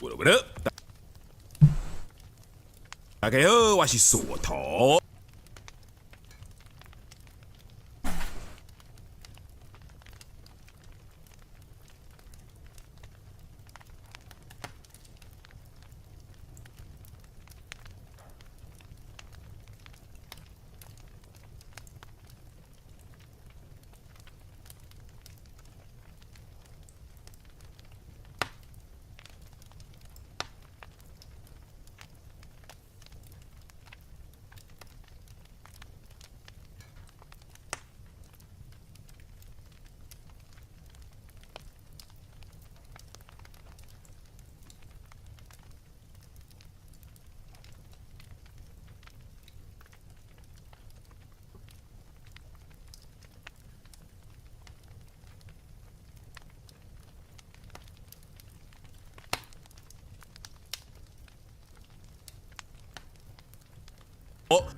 What up? 大家好，我是锁头。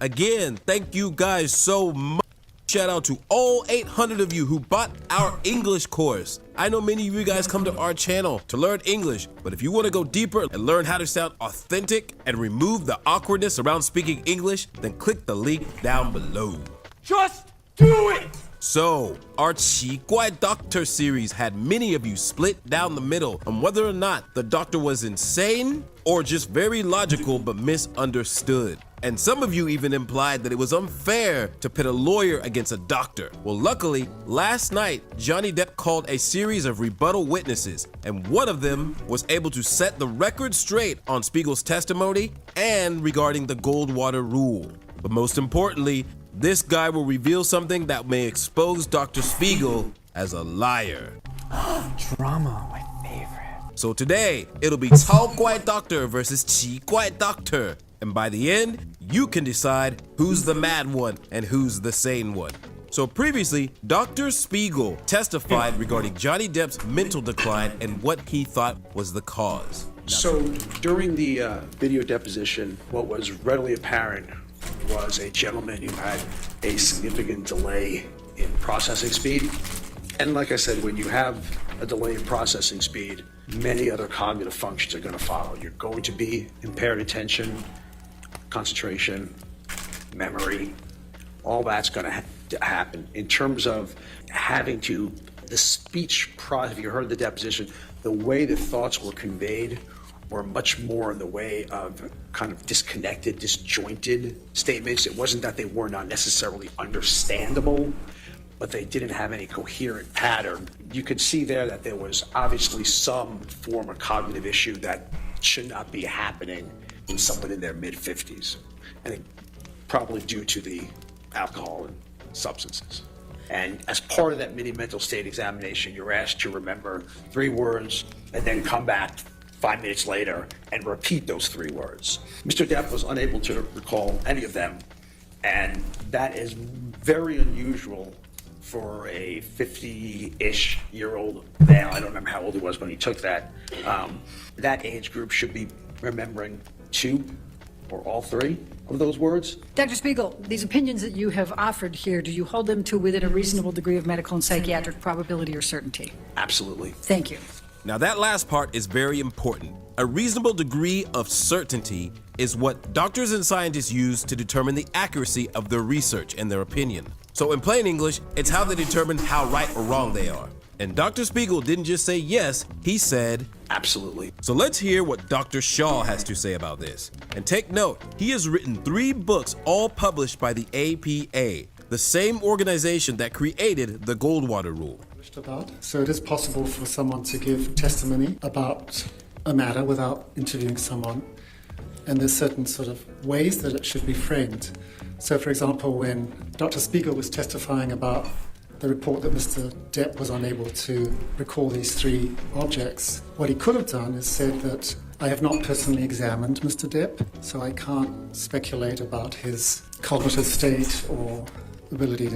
Again, thank you guys so much. Shout out to all 800 of you who bought our English course. I know many of you guys come to our channel to learn English, but if you want to go deeper and learn how to sound authentic and remove the awkwardness around speaking English, then click the link down below. Just do it! So, our 奇怪 Doctor series had many of you split down the middle on whether or not the doctor was insane or just very logical but misunderstood. And some of you even implied that it was unfair to pit a lawyer against a doctor. Well, luckily, last night, Johnny Depp called a series of rebuttal witnesses, and one of them was able to set the record straight on Spiegel's testimony and regarding the Goldwater rule. But most importantly, this guy will reveal something that may expose Dr. Spiegel as a liar. Drama, my favorite. So today, it'll be 超怪 Doctor versus 奇怪 Doctor. And by the end, you can decide who's the mad one and who's the sane one. So previously, Dr. Spiegel testified regarding Johnny Depp's mental decline and what he thought was the cause. So during the video deposition, what was readily apparent was a gentleman who had a significant delay in processing speed. And like I said, when you have a delay in processing speed, many other cognitive functions are going to follow. You're going to be impaired attention, concentration, memory, all that's going to happen. In terms of having to, the speech process, if you heard the deposition, the way the thoughts were conveyed were much more in the way of kind of disconnected, disjointed statements. It wasn't that they were not necessarily understandable, but they didn't have any coherent pattern. You could see there that there was obviously some form of cognitive issue that should not be happening in someone in their mid-50s. And it probably due to the alcohol and substances. And as part of that mini mental state examination, you're asked to remember 3 words and then come back 5 minutes later and repeat those 3 words. Mr. Depp was unable to recall any of them, and that is very unusual for a 50-ish year old male. I don't remember how old he was when he took that. That age group should be remembering 2 or all 3 of those words. Dr. Spiegel, these opinions that you have offered here, do you hold them to within a reasonable degree of medical and psychiatric probability or certainty? Absolutely. Thank you. Now that last part is very important. A reasonable degree of certainty is what doctors and scientists use to determine the accuracy of their research and their opinion. So in plain English, it's how they determine how right or wrong they are. And Dr. Spiegel didn't just say yes, he said absolutely. So let's hear what Dr. Shaw has to say about this. And take note, he has written 3 books all published by the APA, the same organization that created the Goldwater rule. So it is possible for someone to give testimony about a matter without interviewing someone, and there's certain sort of ways that it should be framed. So for example, when Dr. Spiegel was testifying about the report that Mr. Depp was unable to recall these 3 objects, what he could have done is said that I have not personally examined Mr. Depp, so I can't speculate about his cognitive state or ability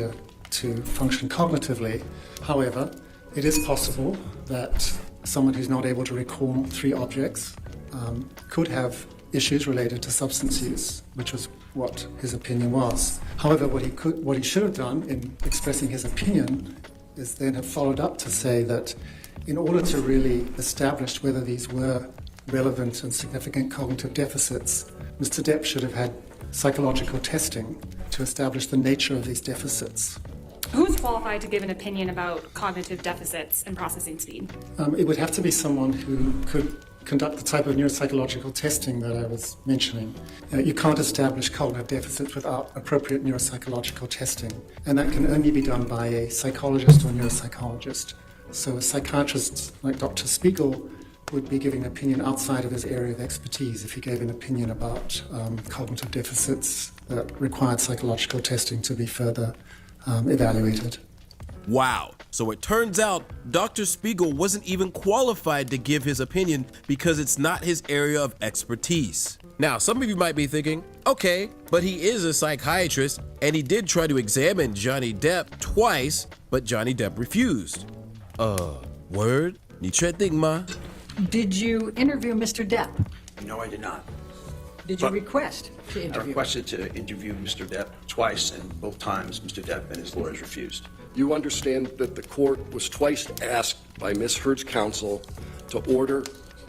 to function cognitively. However, it is possible that someone who's not able to recall 3 objects could have issues related to substance use, which was what his opinion was. However, what he should have done in expressing his opinion is then have followed up to say that in order to really establish whether these were relevant and significant cognitive deficits, Mr. Depp should have had psychological testing to establish the nature of these deficits. Who's qualified to give an opinion about cognitive deficits and processing speed? It would have to be someone who could conduct the type of neuropsychological testing that I was mentioning. You can't establish cognitive deficits without appropriate neuropsychological testing, and that can only be done by a psychologist or neuropsychologist. So a psychiatrist like Dr. Spiegel would be giving an opinion outside of his area of expertise if he gave an opinion about cognitive deficits that required psychological testing to be further evaluated. Wow. So it turns out Dr. Spiegel wasn't even qualified to give his opinion because it's not his area of expertise. Now, some of you might be thinking, okay, but he is a psychiatrist and he did try to examine Johnny Depp twice, but Johnny Depp refused. Word? 你确定吗? Did you interview Mr. Depp? No, I did not. Did you But- request to I interview? requested to interview Mr. Depp twice, and both times Mr. Depp and his lawyers refused. You understand that the court was twice asked by Ms. Heard's counsel to order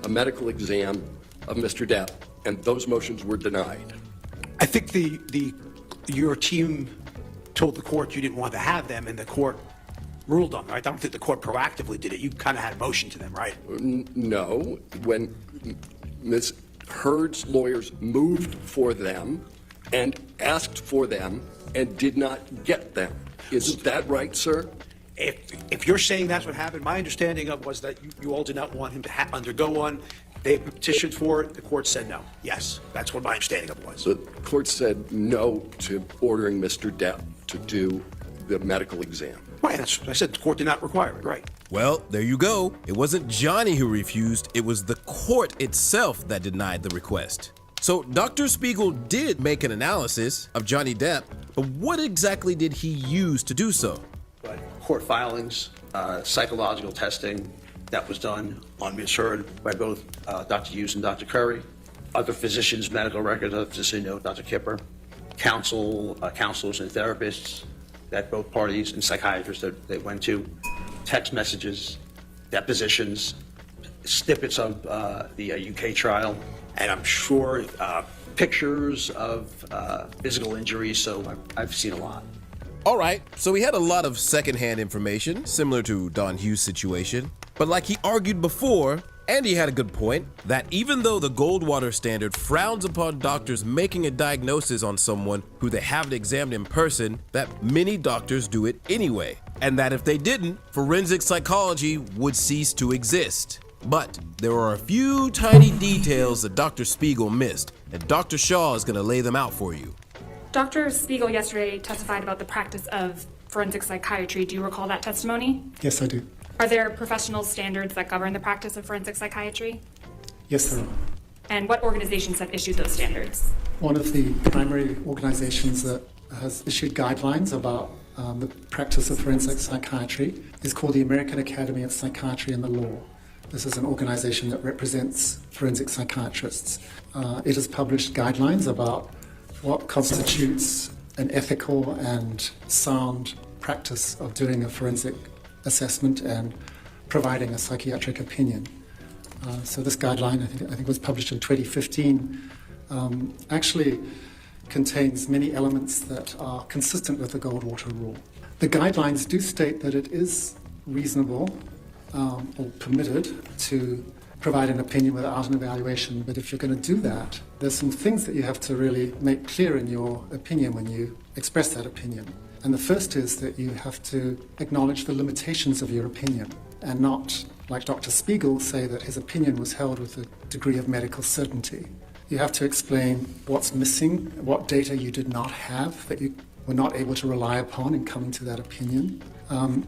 a medical exam of Mr. Depp, and those motions were denied. I think your team told the court you didn't want to have them, and the court ruled on them, right? I don't think the court proactively did it. You kind of had a motion to them, right? No, when Ms. Heard's lawyers moved for them and asked for them and did not get them. Isn't that right, sir? If you're saying that's what happened, my understanding of was that you all did not want him to undergo one. They petitioned for it. The court said no. Yes, that's what my understanding of it was. The court said no to ordering Mr. Depp to do the medical exam. Right, that's what I said. The court did not require it, right? Well, there you go. It wasn't Johnny who refused, it was the court itself that denied the request. So Dr. Spiegel did make an analysis of Johnny Depp, but what exactly did he use to do so? But court filings, psychological testing that was done on Ms. Heard by both Dr. Hughes and Dr. Curry, other physicians' medical records, other physician note, Dr. Kipper, counselors and therapists that both parties and psychiatrists that they went to, text messages, depositions, snippets of the UK trial, and I'm sure pictures of physical injuries, so I've seen a lot. All right, so we had a lot of secondhand information, similar to Don Hughes' situation. But like he argued before, and he had a good point, that even though the Goldwater standard frowns upon doctors making a diagnosis on someone who they haven't examined in person, that many doctors do it anyway. And that if they didn't, forensic psychology would cease to exist. But there are a few tiny details that Dr. Spiegel missed, and Dr. Shaw is going to lay them out for you. Dr. Spiegel yesterday testified about the practice of forensic psychiatry. Do you recall that testimony? Yes, I do. Are there professional standards that govern the practice of forensic psychiatry? Yes, there are. And what organizations have issued those standards? One of the primary organizations that has issued guidelines about the practice of forensic psychiatry is called the American Academy of Psychiatry and the Law. This is an organization that represents forensic psychiatrists. It has published guidelines about what constitutes an ethical and sound practice of doing a forensic assessment and providing a psychiatric opinion. So this guideline, I think was published in 2015, actually contains many elements that are consistent with the Goldwater rule. The guidelines do state that it is reasonable or permitted to provide an opinion without an evaluation, but if you're going to do that, there's some things that you have to really make clear in your opinion when you express that opinion. And the first is that you have to acknowledge the limitations of your opinion and not, like Dr. Spiegel, say that his opinion was held with a degree of medical certainty. You have to explain what's missing, what data you did not have that you were not able to rely upon in coming to that opinion.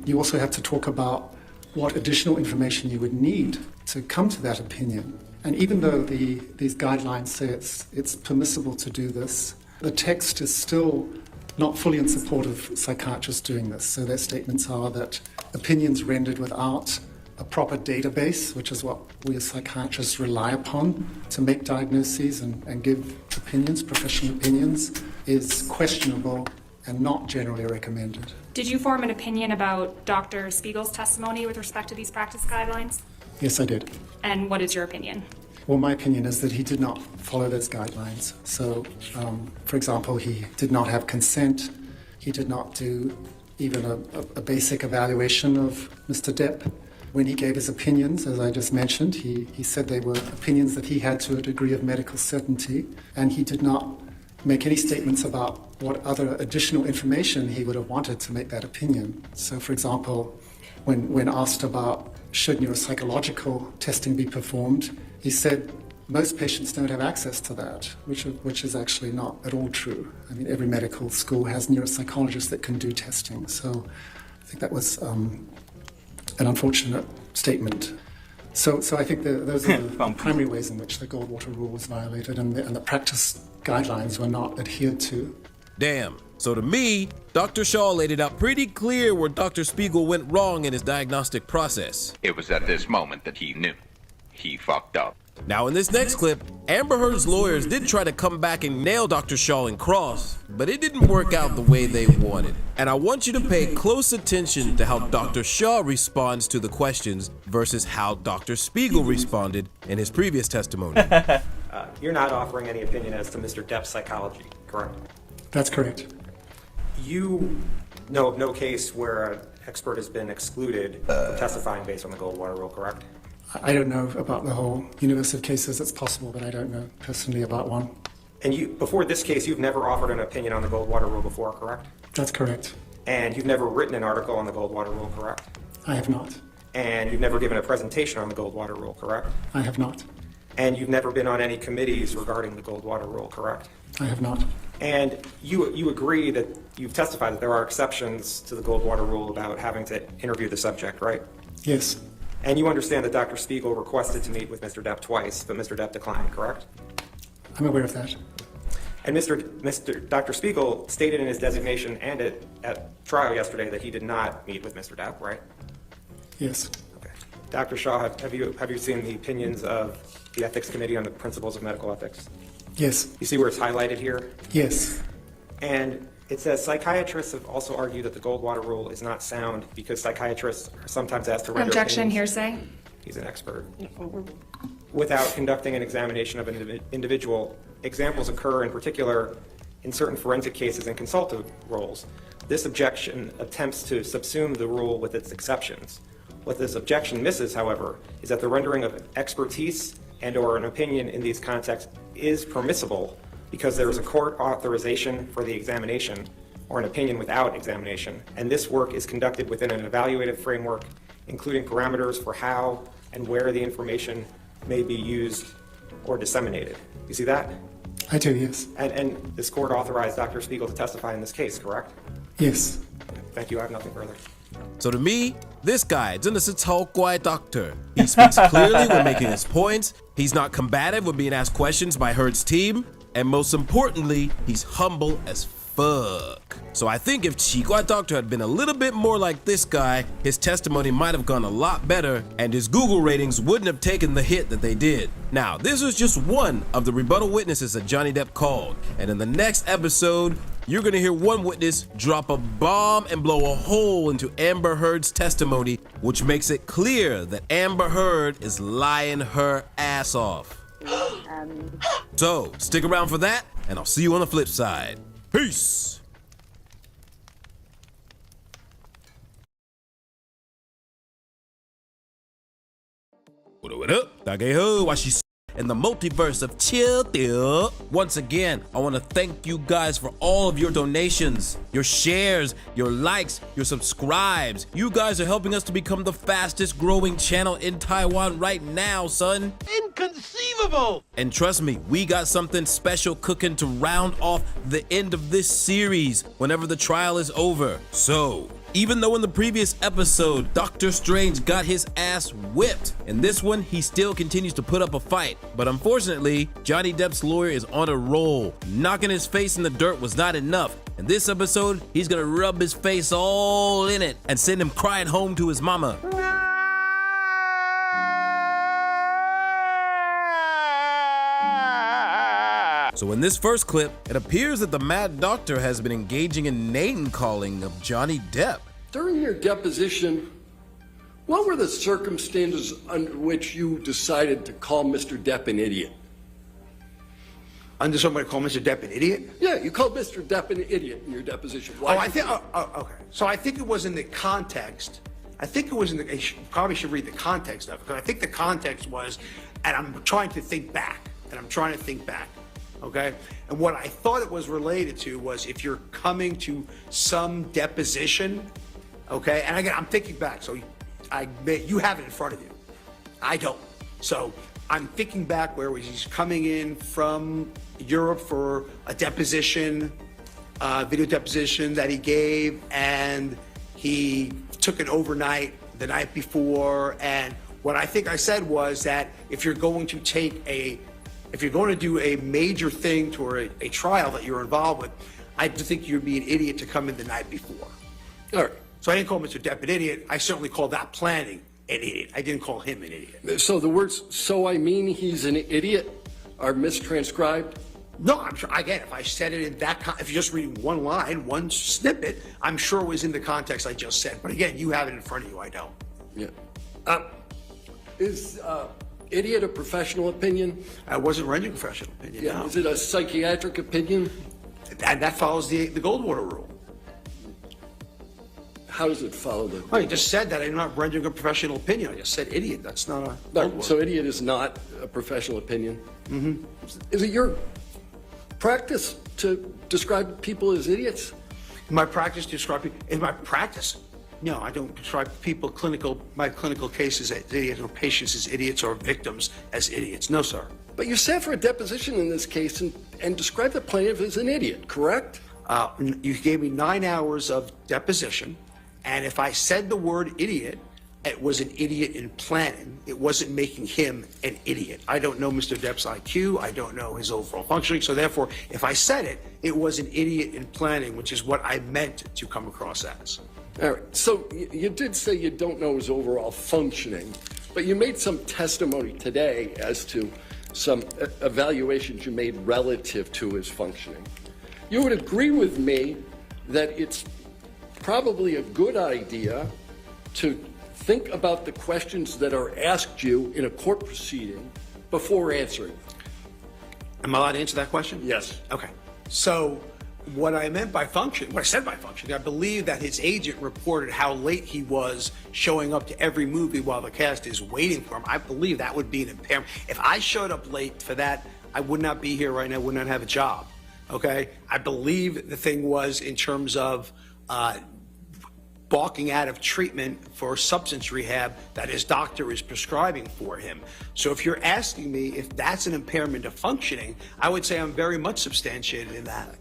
You also have to talk about what additional information you would need to come to that opinion. And even though these guidelines say it's permissible to do this, the text is still not fully in support of psychiatrists doing this. So their statements are that opinions rendered without a proper database, which is what we as psychiatrists rely upon to make diagnoses and give opinions, professional opinions, is questionable and not generally recommended. Did you form an opinion about Dr. Spiegel's testimony with respect to these practice guidelines? Yes, I did. And what is your opinion? Well, my opinion is that he did not follow those guidelines. So, for example, he did not have consent. He did not do even a basic evaluation of Mr. Depp. When he gave his opinions, as I just mentioned, he said they were opinions that he had to a degree of medical certainty, and he did not make any statements about what other additional information he would have wanted to make that opinion. So, for example, when asked about should neuropsychological testing be performed, he said most patients don't have access to that, which is actually not at all true. I mean, every medical school has neuropsychologists that can do testing. So I think that was an unfortunate statement. So I think those are the primary ways in which the Goldwater rule was violated, and the practice guidelines were not adhered to. Damn. So to me, Dr. Shaw laid it out pretty clear where Dr. Spiegel went wrong in his diagnostic process. It was at this moment that he knew. He fucked up. Now in this next clip, Amber Heard's lawyers did try to come back and nail Dr. Shaw and Cross, but it didn't work out the way they wanted. And I want you to pay close attention to how Dr. Shaw responds to the questions versus how Dr. Spiegel responded in his previous testimony. You're not offering any opinion as to Mr. Depp's psychology, correct? That's correct. You know of no case where an expert has been excluded from testifying based on the Goldwater rule, correct? I don't know about the whole universe of cases. It's possible, but I don't know personally about one. And before this case, you've never offered an opinion on the Goldwater rule before, correct? That's correct. And you've never written an article on the Goldwater rule, correct? I have not. And you've never given a presentation on the Goldwater rule, correct? I have not. And you've never been on any committees regarding the Goldwater rule, correct? I have not. And you agree that you've testified that there are exceptions to the Goldwater rule about having to interview the subject, right? Yes. And you understand that Dr. Spiegel requested to meet with Mr. Depp twice, but Mr. Depp declined, correct? I'm aware of that. And Dr. Spiegel stated in his designation and at trial yesterday that he did not meet with Mr. Depp, right? Yes. Okay. Dr. Shaw, have you seen the opinions of the Ethics Committee on the Principles of Medical Ethics? Yes. You see where it's highlighted here? Yes. And it says psychiatrists have also argued that the Goldwater rule is not sound because psychiatrists are sometimes asked to render Objection, opinions. hearsay. He's an expert. Without conducting an examination of an individual, examples occur in particular in certain forensic cases and consultative roles. This objection attempts to subsume the rule with its exceptions. What this objection misses, however, is that the rendering of expertise and/or an opinion in these contexts is permissible because there is a court authorization for the examination or an opinion without examination, and this work is conducted within an evaluative framework, including parameters for how and where the information may be used or disseminated. You see that? I do, yes. And this court authorized Dr. Spiegel to testify in this case, correct? Yes. Thank you. I have nothing further. So to me, this guy, 真的是超乖 doctor. He speaks clearly when making his points. He's not combative when being asked questions by Heard's team. And most importantly, he's humble as fuck. So I think if Qiguai Doctor had been a little bit more like this guy, his testimony might have gone a lot better and his Google ratings wouldn't have taken the hit that they did. Now, this was just one of the rebuttal witnesses that Johnny Depp called. And in the next episode, you're gonna hear one witness drop a bomb and blow a hole into Amber Heard's testimony, which makes it clear that Amber Heard is lying her ass off. So, stick around for that, and I'll see you on the flip side. Peace! What up? Dageho, why she in the multiverse of Chill Deal. Once again, I want to thank you guys for all of your donations, your shares, your likes, your subscribes. You guys are helping us to become the fastest growing channel in Taiwan right now, son. Inconceivable! And trust me, we got something special cooking to round off the end of this series whenever the trial is over. So, even though in the previous episode, Doctor Strange got his ass whipped, in this one, he still continues to put up a fight. But unfortunately, Johnny Depp's lawyer is on a roll. Knocking his face in the dirt was not enough. In this episode, he's gonna rub his face all in it and send him crying home to his mama. So in this first clip, it appears that the Mad Doctor has been engaging in name-calling of Johnny Depp. During your deposition, What were the circumstances under which you decided to call Mr. Depp an idiot? Under somebody called Mr. Depp an idiot? Yeah, you called Mr. Depp an idiot in your deposition. Why? Okay. So I think it was in the context. Probably should read the context of it, because I think the context was, and I'm trying to think back, okay? And what I thought it was related to was if you're coming to some deposition, okay? And again, I'm thinking back, so you have it in front of you. I don't. So I'm thinking back where he's coming in from Europe for a deposition, video deposition that he gave, and he took it overnight the night before. And what I think I said was that if you're going to do a major thing to a trial that you're involved with, I think you'd be an idiot to come in the night before. All right. So I didn't call Mr. Depp an idiot. I certainly called that planning an idiot. I didn't call him an idiot. So the words, so I mean he's an idiot, are mistranscribed? No, I'm sure, again, if I said it in that, if you're just reading one line, one snippet, I'm sure it was in the context I just said. But again, you have it in front of you, I don't. Yeah. Is idiot a professional opinion? I wasn't rendering professional opinion, Yeah. no. Is it a psychiatric opinion? And that follows the Goldwater rule. How does it follow the... Well, you just said that I'm not rendering a professional opinion. I just said idiot. That's not a... No, so idiot is not a professional opinion? Mm-hmm. Is it your practice to describe people as idiots? In my practice, no, I don't describe people, my clinical cases as idiots or patients as idiots or victims as idiots. No, sir. But you sat for a deposition in this case and described the plaintiff as an idiot, correct? You gave me 9 hours of deposition, and if I said the word idiot, it was an idiot in planning. It wasn't making him an idiot. I don't know Mr. Depp's IQ. I don't know his overall functioning. So therefore, if I said it, it was an idiot in planning, which is what I meant to come across as. All right. So you did say you don't know his overall functioning, but you made some testimony today as to some evaluations you made relative to his functioning. You would agree with me that it's probably a good idea to think about the questions that are asked you in a court proceeding before answering. Am I allowed to answer that question? Yes. Okay. So what I said by functioning, I believe that his agent reported how late he was showing up to every movie while the cast is waiting for him. I believe that would be an impairment. If I showed up late for that, I would not be here right now, would not have a job. Okay? I believe the thing was in terms of balking out of treatment for substance rehab that his doctor is prescribing for him. So if you're asking me if that's an impairment of functioning, I would say I'm very much substantiated in that.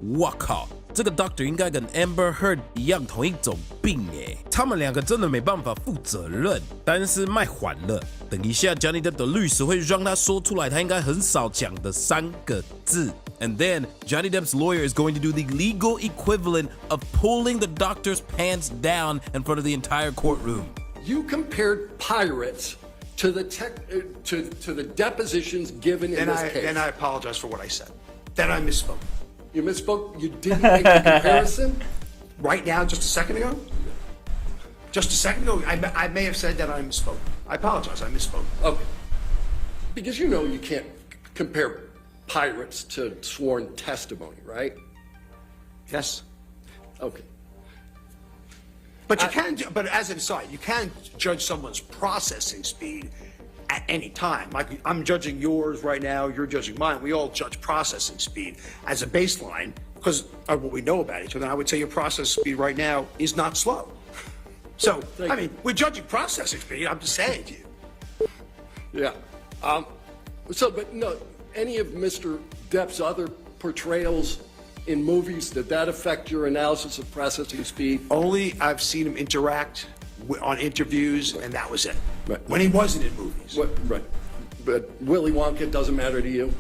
我靠，这个 Doctor 应该跟 Amber Heard 一样同一种病耶，他们两个真的没办法负责任。但是卖缓了，等一下 Johnny Depp 的律师会让他说出来他应该很少讲的3个字。And then Johnny Depp's lawyer is going to do the legal equivalent of pulling the doctor's pants down in front of the entire courtroom. You compared pirates to the to the depositions given in this case. Then I apologize for what I said. Then I misspoke. You misspoke? You didn't make a comparison? Right now, just a second ago? Just a second ago, I may have said that I misspoke. I apologize, I misspoke. Okay. Because you know you can't compare pirates to sworn testimony, right? Yes. Okay. But you can, but as an aside, you can judge someone's processing speed at any time. Like I'm judging yours right now, you're judging mine. We all judge processing speed as a baseline because of what we know about each other. I would say your process speed right now is not slow. So, I mean, we're judging processing speed. I'm just saying to you. Yeah. But no, any of Mr. Depp's other portrayals in movies, did that affect your analysis of processing speed? Only I've seen him interact on interviews, and that was it. Right. When he wasn't in movies. Right. But Willy Wonka doesn't matter to you?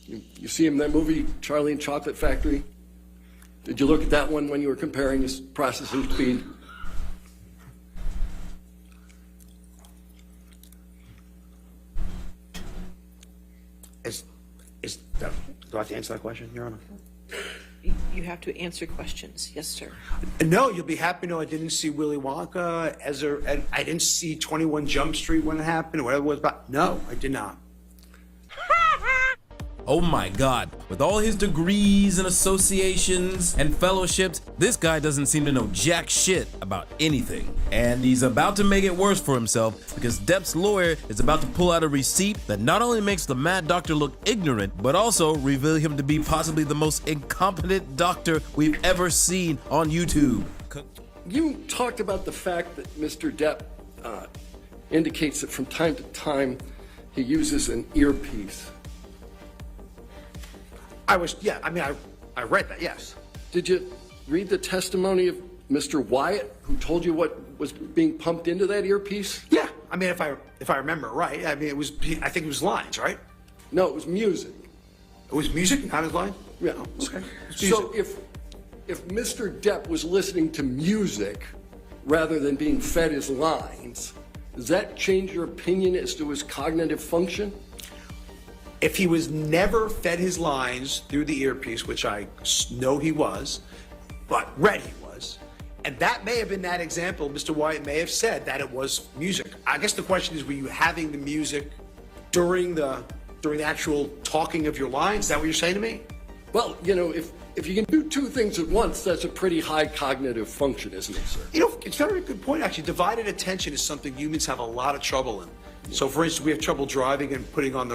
You see him in that movie, Charlie and the Chocolate Factory? Did you look at that one when you were comparing his processing speed? Do I have to answer that question, Your Honor? You have to answer questions. Yes, sir. No, you'll be happy to know I didn't see Willy Wonka and I didn't see 21 Jump Street when it happened or whatever it was about. No, I did not. Oh my God, with all his degrees and associations and fellowships, this guy doesn't seem to know jack shit about anything. And he's about to make it worse for himself because Depp's lawyer is about to pull out a receipt that not only makes the mad doctor look ignorant, but also reveal him to be possibly the most incompetent doctor we've ever seen on YouTube. You talked about the fact that Mr. Depp indicates that from time to time he uses an earpiece. I read that, yes. Did you read the testimony of Mr. Wyatt, who told you what was being pumped into that earpiece? Yeah, I mean, if I remember right, I mean, I think it was lines, right? No, it was music. It was music, not his line? Yeah. Okay. So if Mr. Depp was listening to music rather than being fed his lines, does that change your opinion as to his cognitive function? If he was never fed his lines through the earpiece, which I know he was, but read he was, and that may have been that example, Mr. Wyatt may have said that it was music. I guess the question is, were you having the music during the actual talking of your lines? Is that what you're saying to me? Well, you know, if you can do two things at once, that's a pretty high cognitive function, isn't it, sir? You know, it's a very good point, actually. Divided attention is something humans have a lot of trouble in. So, for instance, we have trouble driving and putting on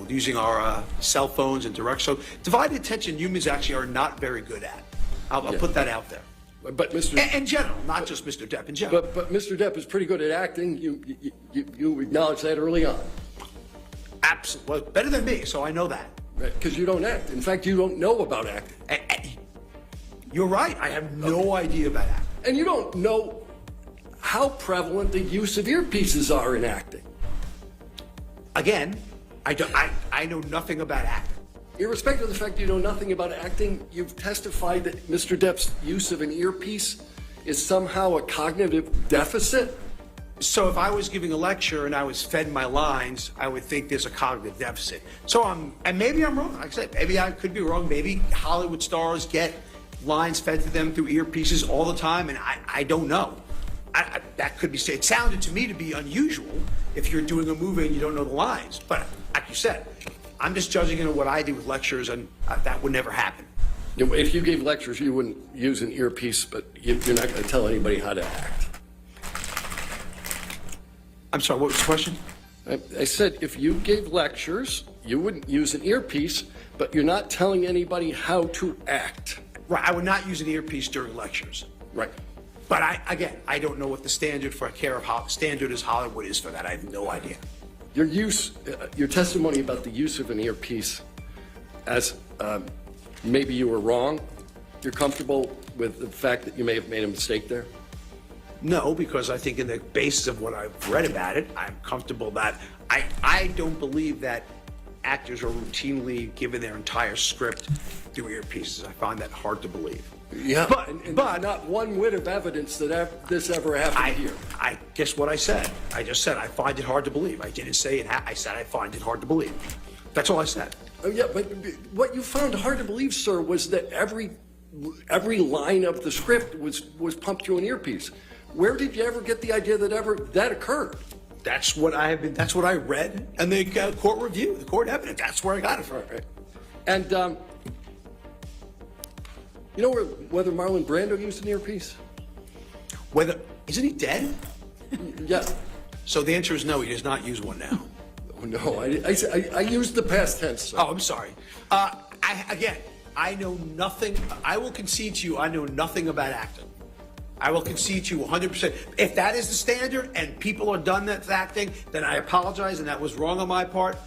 using our cell phones and direct. So, divided attention, humans actually are not very good at. I'll put that out there. But Mr. In general, not just Mr. Depp. In general. But Mr. Depp is pretty good at acting. You acknowledge that early on. Absolutely, well, better than me. So I know that. Because you don't act. In fact, you don't know about acting. You're right. I have no idea about acting. And you don't know how prevalent the use of earpieces are in acting. Again, I know nothing about acting. Irrespective of the fact you know nothing about acting, you've testified that Mr. Depp's use of an earpiece is somehow a cognitive deficit? So if I was giving a lecture and I was fed my lines, I would think there's a cognitive deficit. So and maybe I'm wrong. Like I said, maybe I could be wrong. Maybe Hollywood stars get lines fed to them through earpieces all the time, and I don't know. That could be said. It sounded to me to be unusual if you're doing a movie and you don't know the lines. But like you said, I'm just judging what I do with lectures, and that would never happen. If you gave lectures, you wouldn't use an earpiece, but you're not going to tell anybody how to act. I'm sorry, what was the question? I said if you gave lectures, you wouldn't use an earpiece, but you're not telling anybody how to act. Right, I would not use an earpiece during lectures. Right. But I don't know what the standard for standard as Hollywood is for that. I have no idea. Your testimony about the use of an earpiece, as maybe you were wrong, you're comfortable with the fact that you may have made a mistake there? No, because I think in the basis of what I've read about it, I'm comfortable that I don't believe that actors are routinely given their entire script through earpieces. I find that hard to believe. Yeah, but not one whit of evidence that this ever happened here. I guess what I said. I just said I find it hard to believe. I didn't say it. I said I find it hard to believe. That's all I said. Yeah, but what you found hard to believe, sir, was that every line of the script was pumped through an earpiece. Where did you ever get the idea that occurred? That's what I read in the court review, the court evidence. That's where I got it from. Right. And you know whether Marlon Brando used an earpiece? Isn't he dead? Yeah. So the answer is no. He does not use one now. Oh no, I used the past tense, sir. Oh, I'm sorry. I know nothing. I will concede to you. I know nothing about acting. I will concede to you 100%. If that is the standard and people are done that's acting, then I apologize and that was wrong on my part.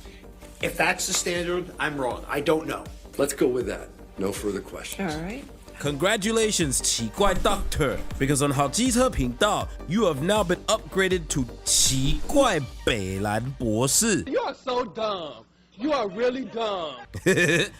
If that's the standard, I'm wrong. I don't know. Let's go with that. No further questions. All right. Congratulations, 奇怪 Doctor, because on 好机车频道, you have now been upgraded to 奇怪北兰博士. You are so dumb. You are really dumb.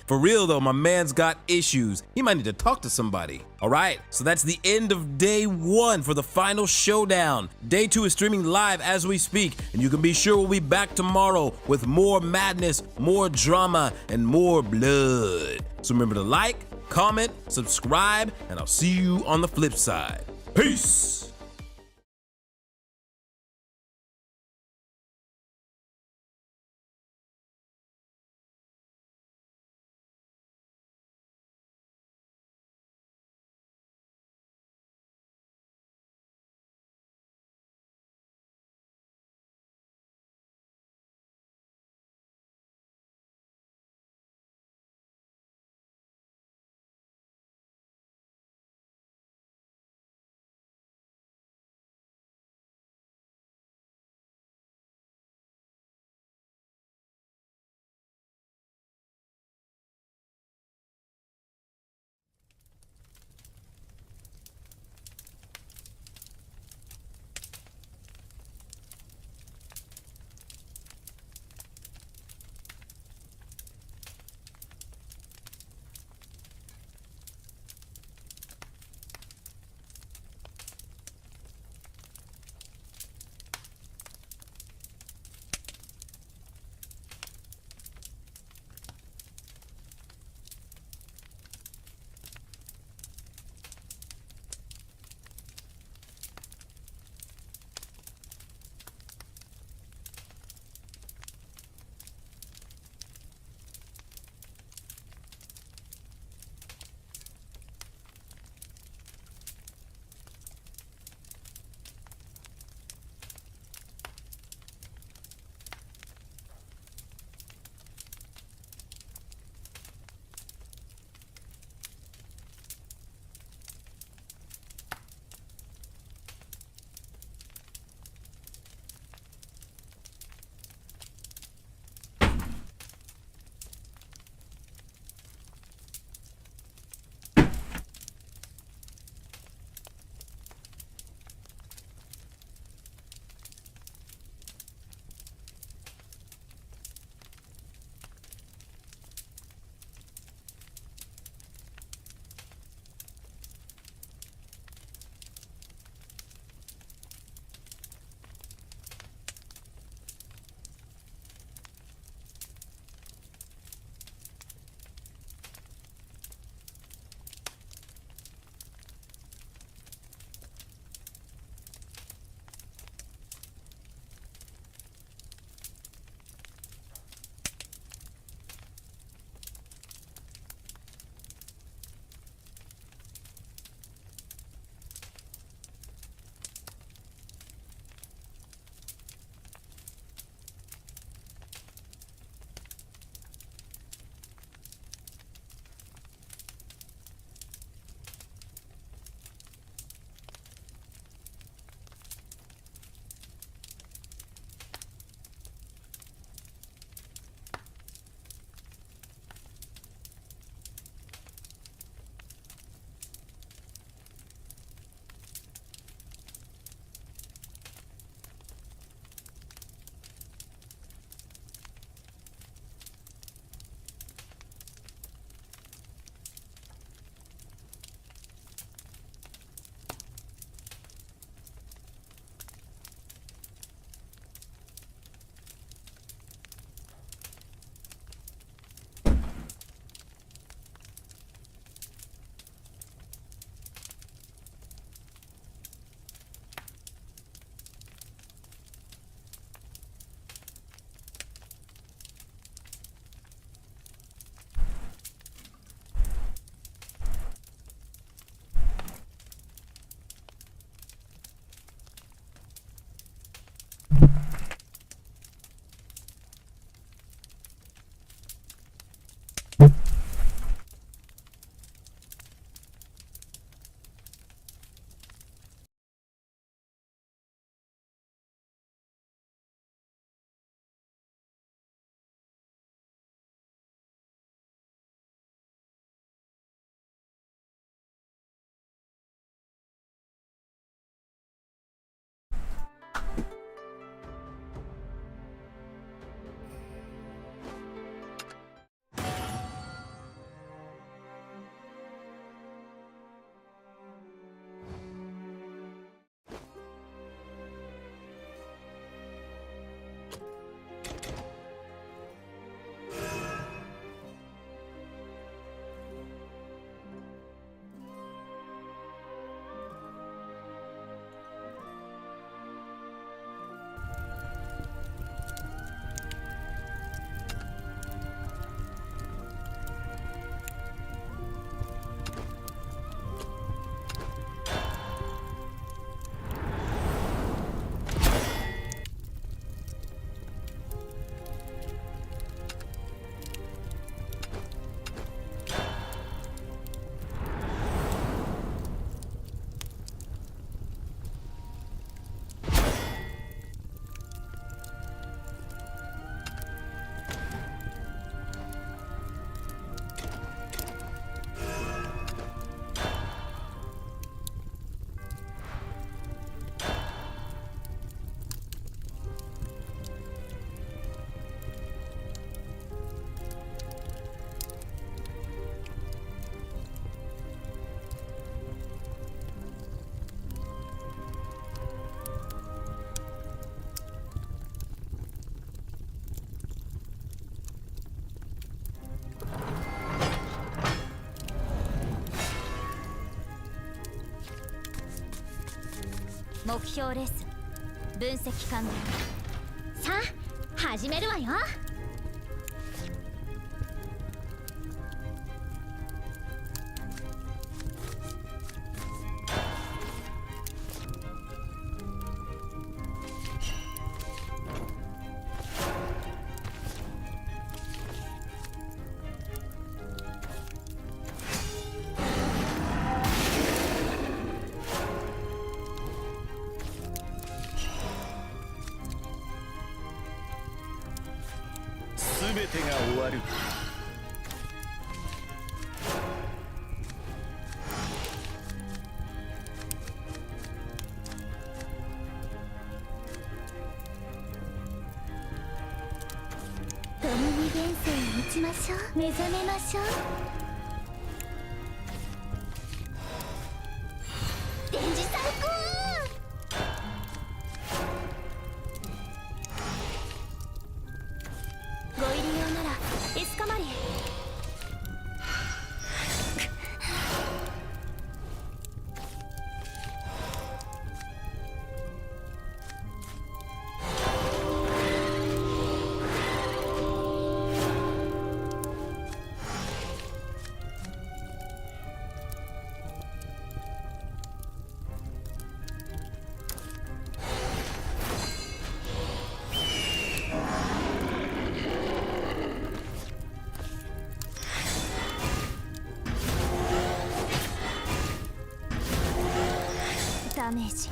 For real though, my man's got issues. He might need to talk to somebody. Alright, so that's the end of day 1 for the final showdown. Day 2 is streaming live as we speak, and you can be sure we'll be back tomorrow with more madness, more drama, and more blood. So remember to like, comment, subscribe, and I'll see you on the flip side. Peace! 目標レース分析完了。さあ始めるわよ。全てが終わる。共に現世に打ちましょう。目覚めましょう。電磁最高。ご入り用ならエスカマリ。ダメージ。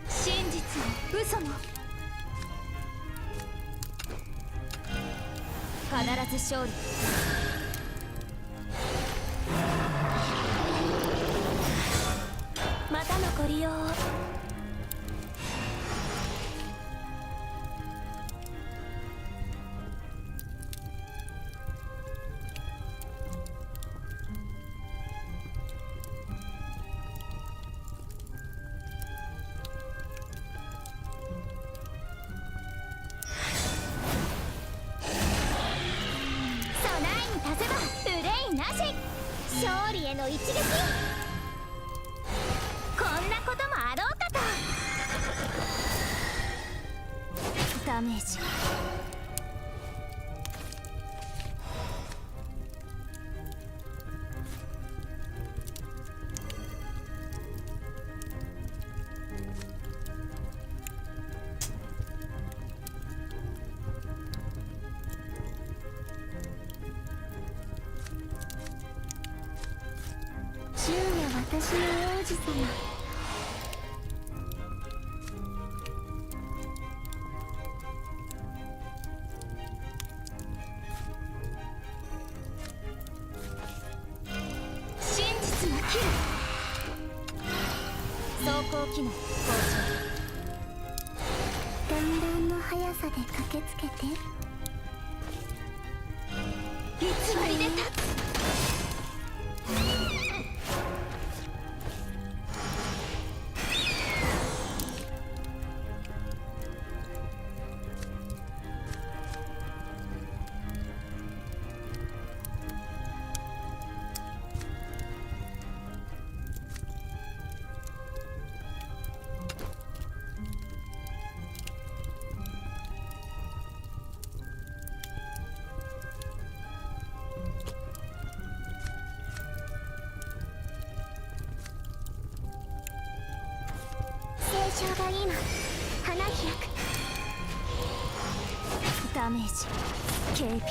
真実も嘘も必ず勝利。またのご利用を。勝利への一撃。こんなこともあろうかと。ダメージ。銃は私の王子様。真実のキル。走行機能向上。弾丸の速さで駆けつけて。偽りで立つ。象が今花開く。ダメージ警備。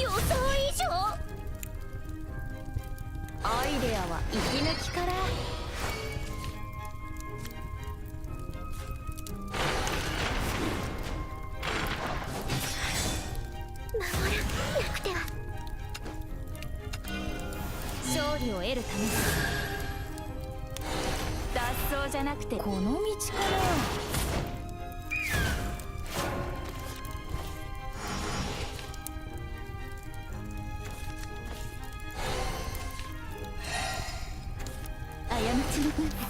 予想以上。アイデアは息抜きから。得るため脱走じゃなくてこの道かな。過ちの分だけ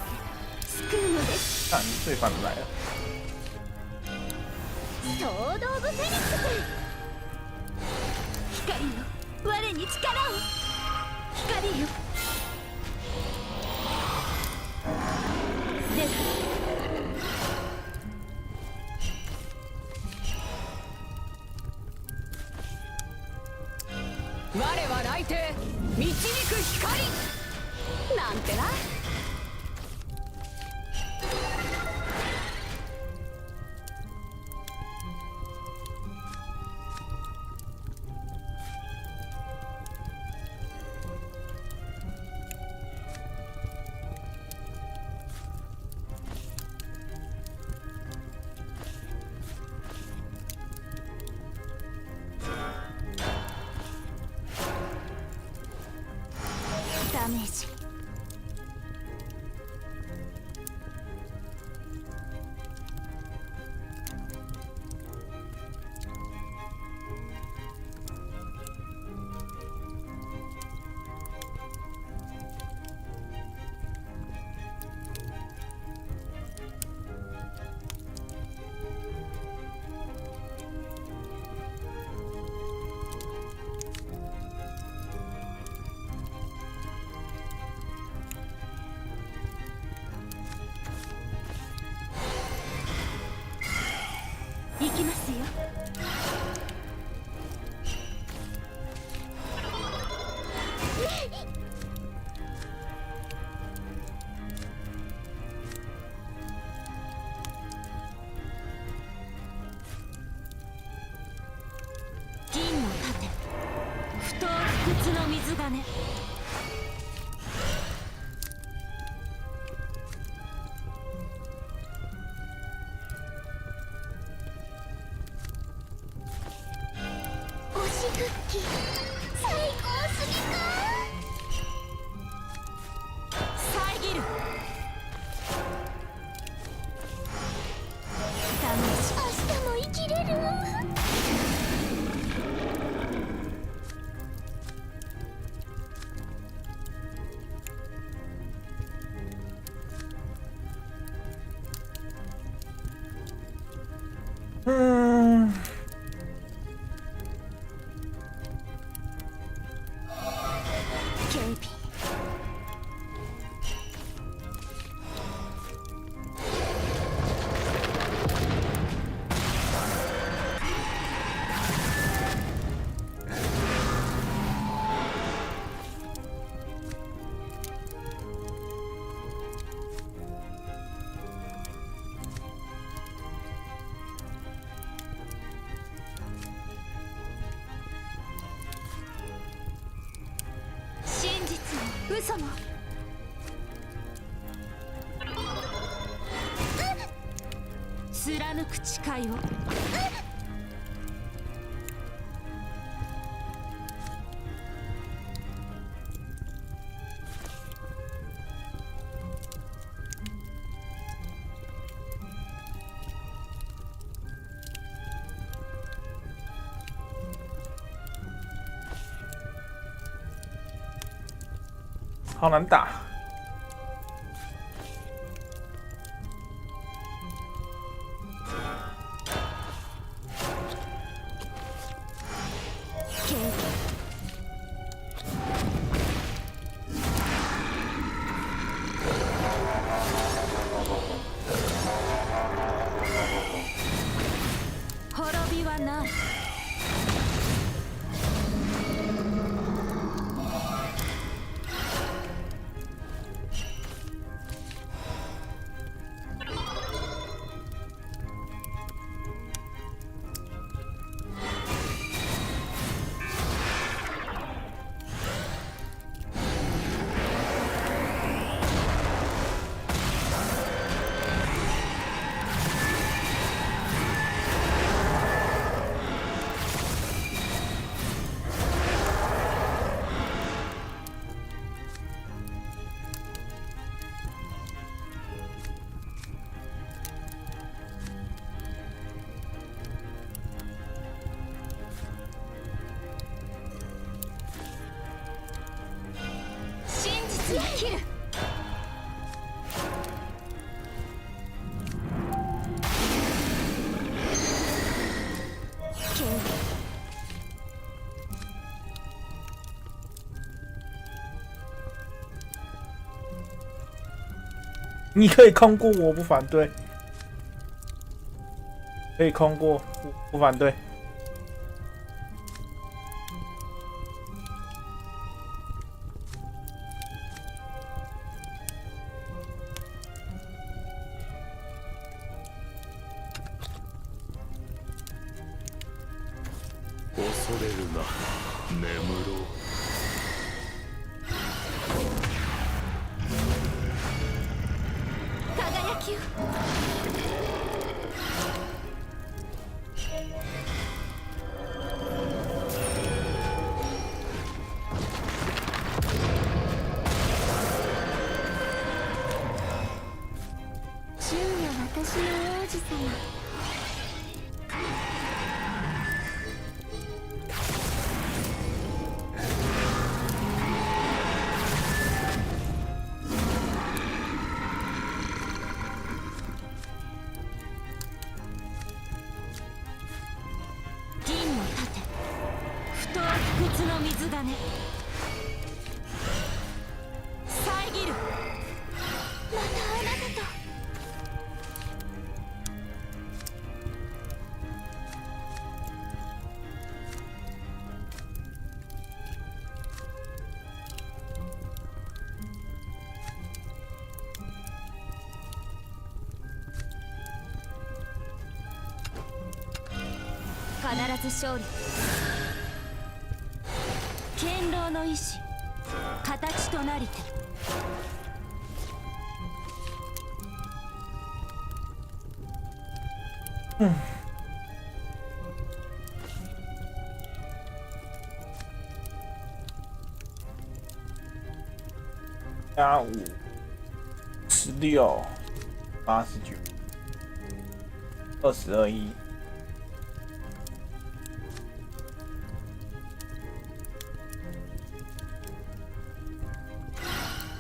救うのです。看罪犯来了。総動部フェニックス。光よ、我に力を。光よ。で我は来帝、導く光なんてな。ダメージ。行きますよ。銀の盾、不当不屈の水金。クッキー最高すぎか。遮る。ダメージ。明日も生きれる。嘘も貫く誓いを。好难打。滅びはない。切る。你可以空过我不反对，可以空过不反对。恐れるな、眠ろう。輝きを。銃は私の王子様。水だね。遮る。またあなたと。必ず勝利。堅牢の意志、形となりて。85、16、89、22。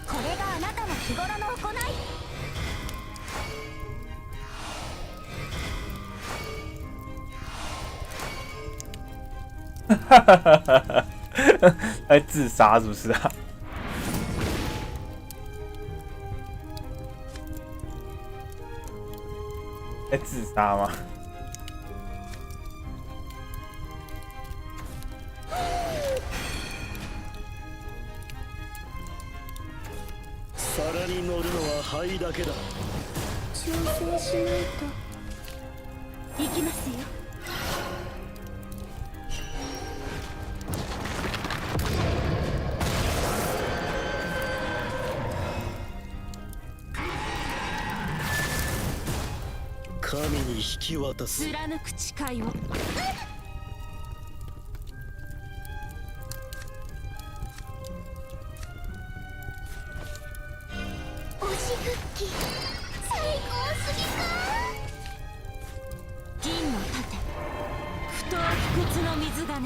これがあなたの日頃の行い。在自杀是不是啊？在自杀吗？皿に乗るのは灰だけだ。調整しないと。行きますよ。神に引き渡す。貫く誓いを。推しクッキー最高すぎか。銀の盾、不当不屈の水がね。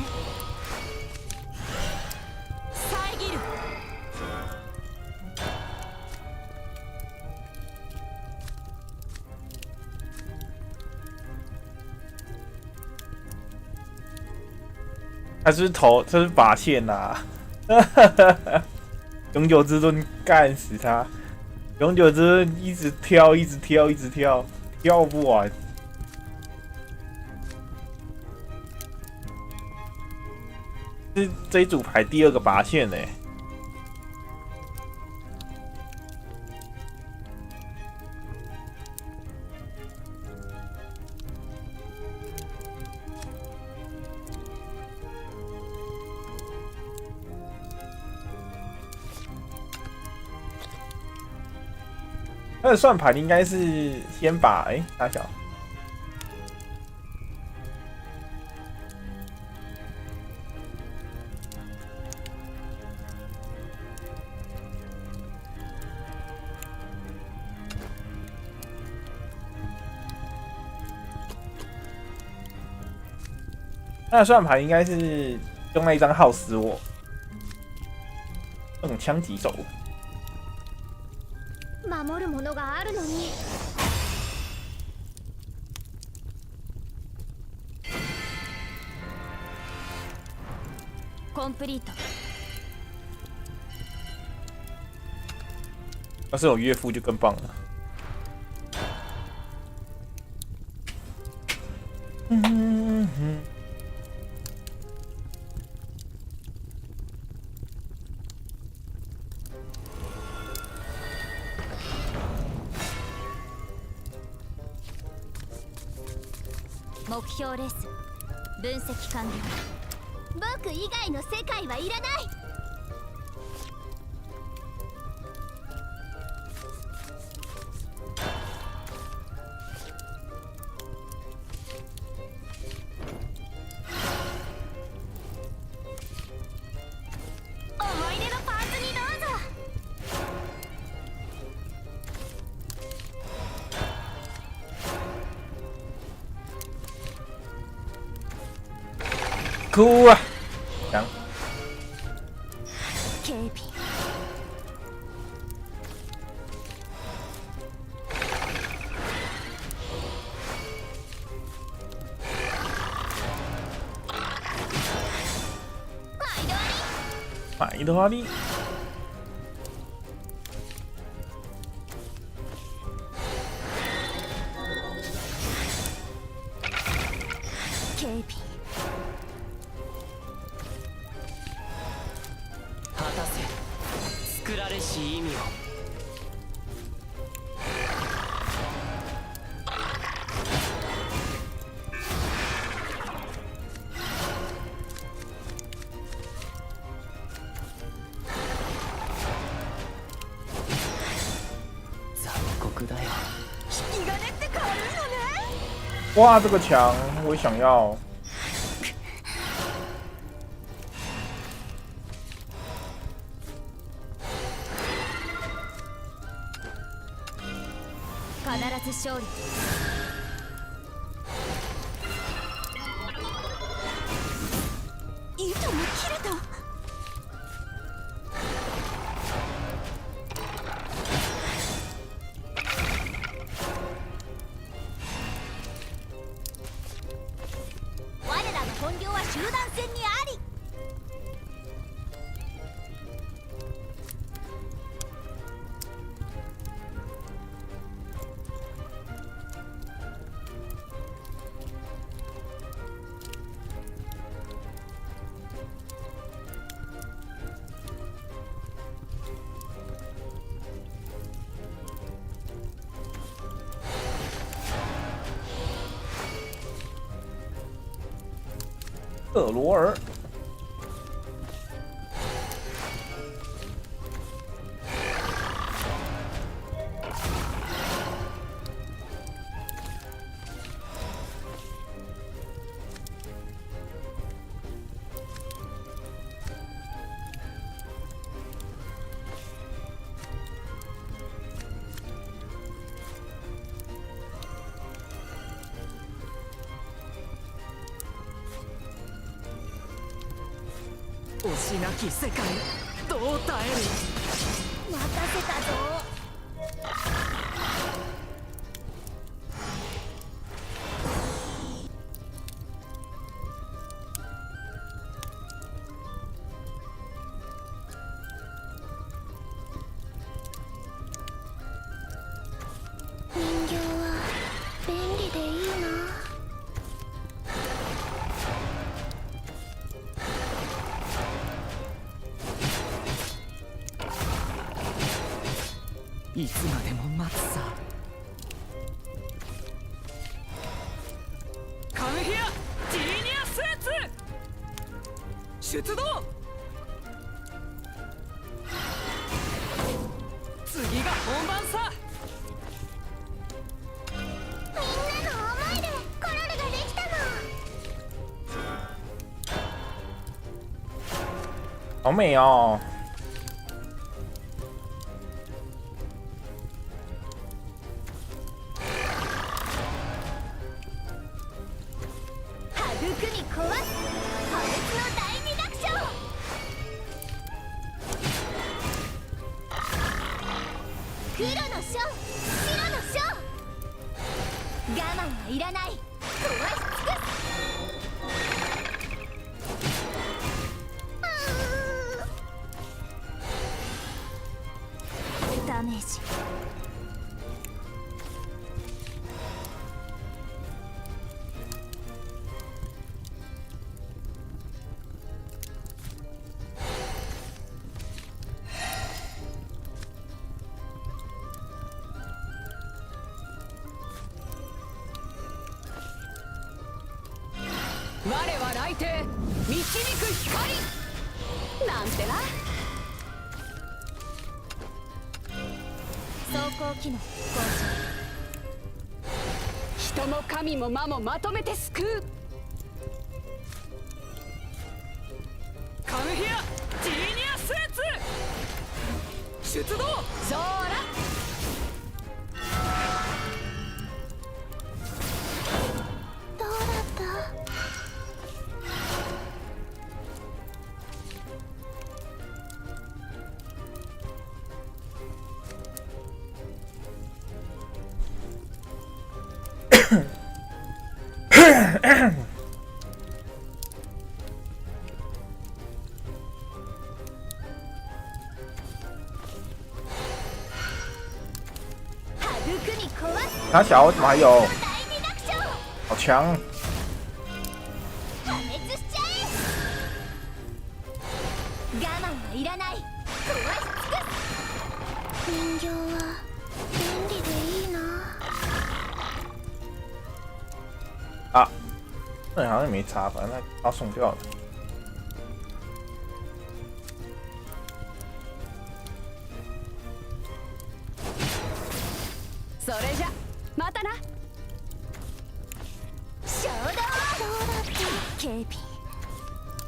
遮る。他是头，这是拔线呐、永久之盾干死他，永久之盾一直跳，一直跳，一直跳，跳不完。这一组牌第二个拔线呢、他的算盘应该是先把大小。他的算盘应该是用那一张耗死我，那种枪击手。守るものがあるのに。コンプリート。要是有岳父就更棒了。目標レース分析完了。僕以外の世界はいらない。思い出のパーツにどうぞ。哭啊！行。警備。毎度あり。警備。果たせ作られし意味を。残酷だよ。引き金って軽いのね。哇，这个墙我也想要。必ず勝利。糸も切れた。我らの本領は集団戦にあり。特罗尔。推しなき世界どう耐える。待たせたぞ。人形は便利でいいな。いつまでも待つさ。カメヒアジーニアスーツ出動。次が本番さ。みんなの思いでコロルができたの。好美哦！育み壊す破滅の第二楽章。黒の勝はいらない。壊し尽くす。ダメージ。我は来帝導く光なんてな。走行機能向人も神も魔もまとめて救う。カムヒアジーニアスーツ出動ソーラ。どうだった？他小怎么还有？好强！破滅しちゃえ。我慢はいらない。壊し尽くす。人形は便利でいいな。啊，那好像也没差，反正他送掉了。それじゃまたな。衝動。どうだった？警備。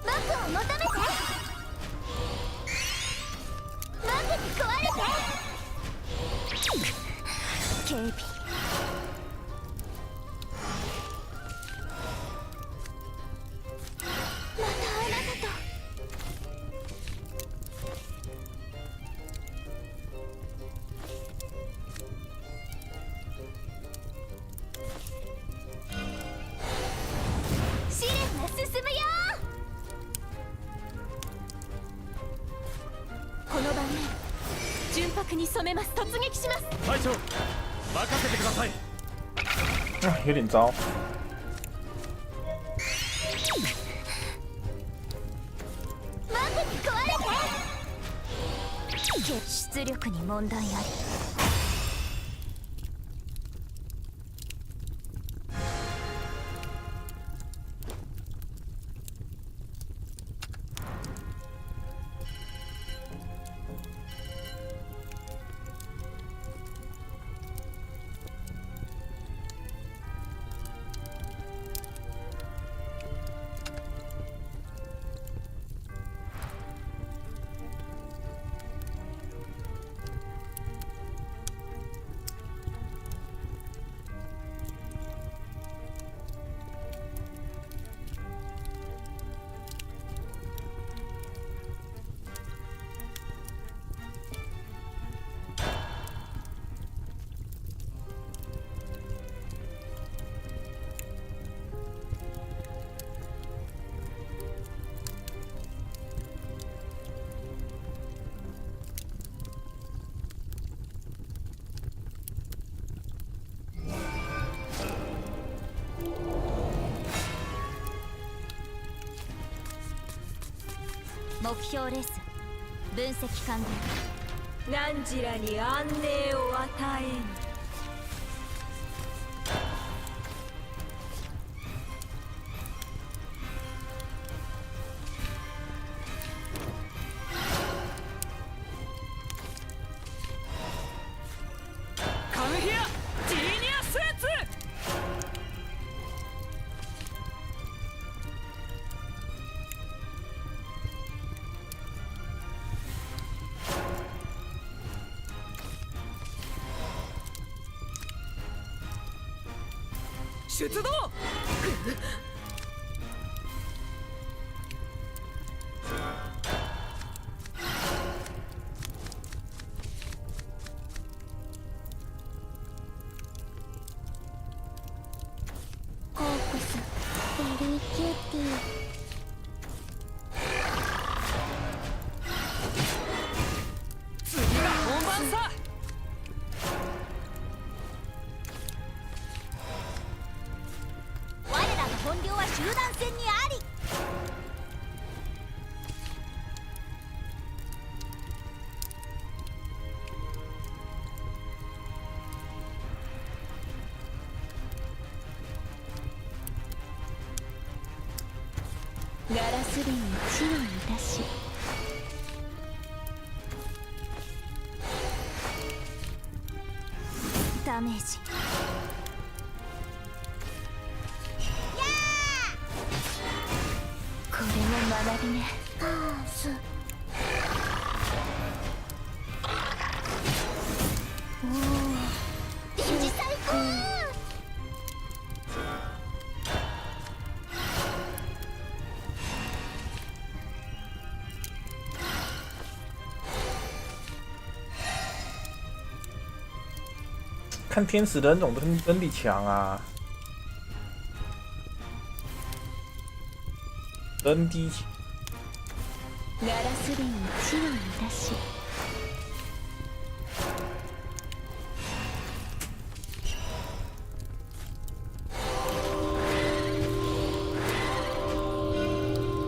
僕を求めて。僕に壊れて。警備。またあなたと。試練が進むよ。この盤面純白に染めます。突撃します。隊長任せてください。有点糟。僕に壊れて。出力に問題あり。目標レース分析完了。汝らに安寧を与えん。カムヒアジーニアスーツ。出動。にキューティー。次が本番さ。我らの本領は集団戦にあり。ガラス瓶に血を満たし、ダメージ。これも学びね。パース。おお、電磁最高。看天使的那种能力强啊，能力强。ガラス瓶に血を満たし、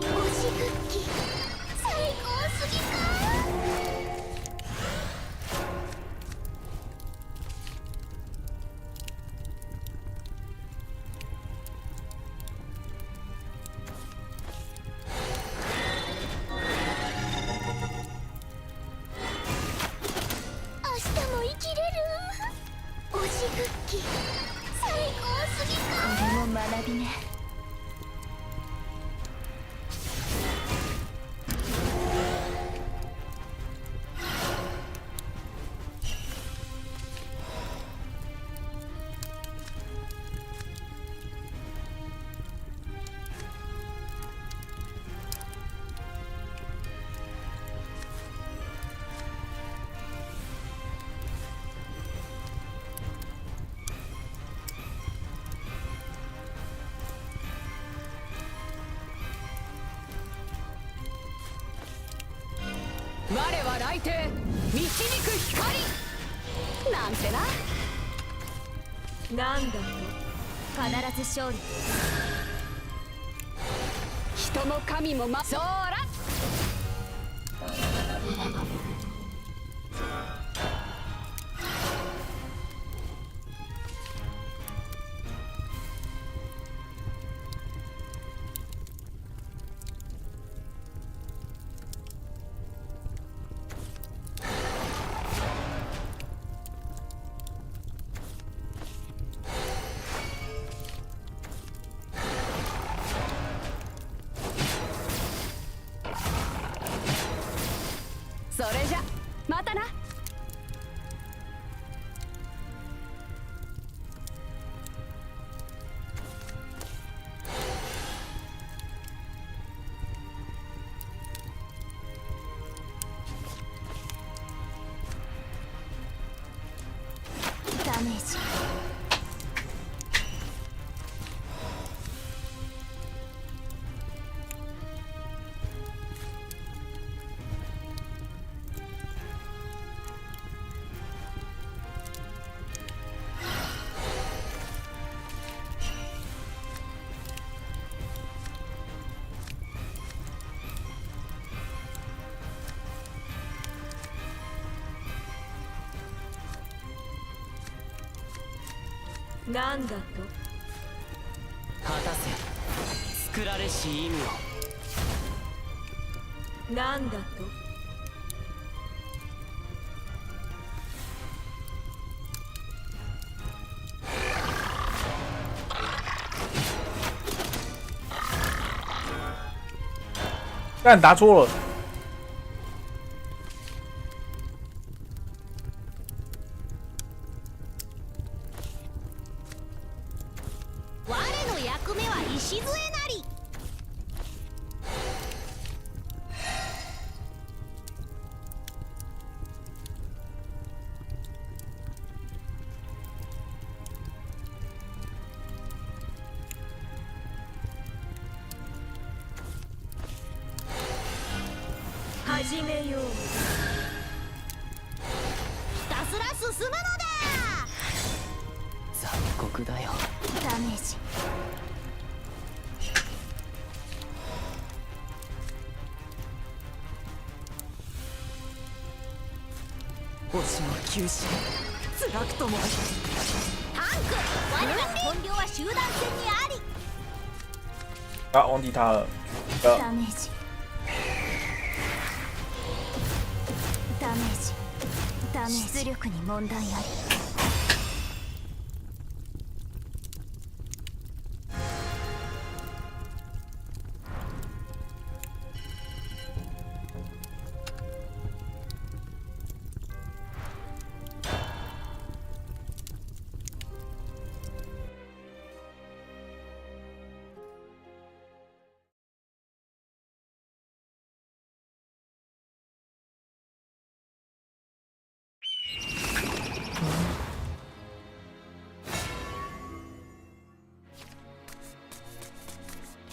推しクッキー最高すぎか。明日も生きれる。推しクッキー最高すぎか。これも学びね。我は来帝導く光なんてな。なんだと。必ず勝利。人も神もそら。それじゃまたな。ダメージ。なんだと。果たせ作られし意味を。なんだと。干答错了。我の役目は礎なり。始めよう。ひたすら進むのだ。残酷だよ。ダメージ。星の吸収辛くとも。タンク、我らの本領は集団戦にあり。啊，忘记他了。ダメージ。ダメージ。ダメージ。出力に問題あり。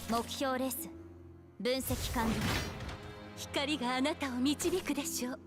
目標レース分析完了。光があなたを導くでしょう。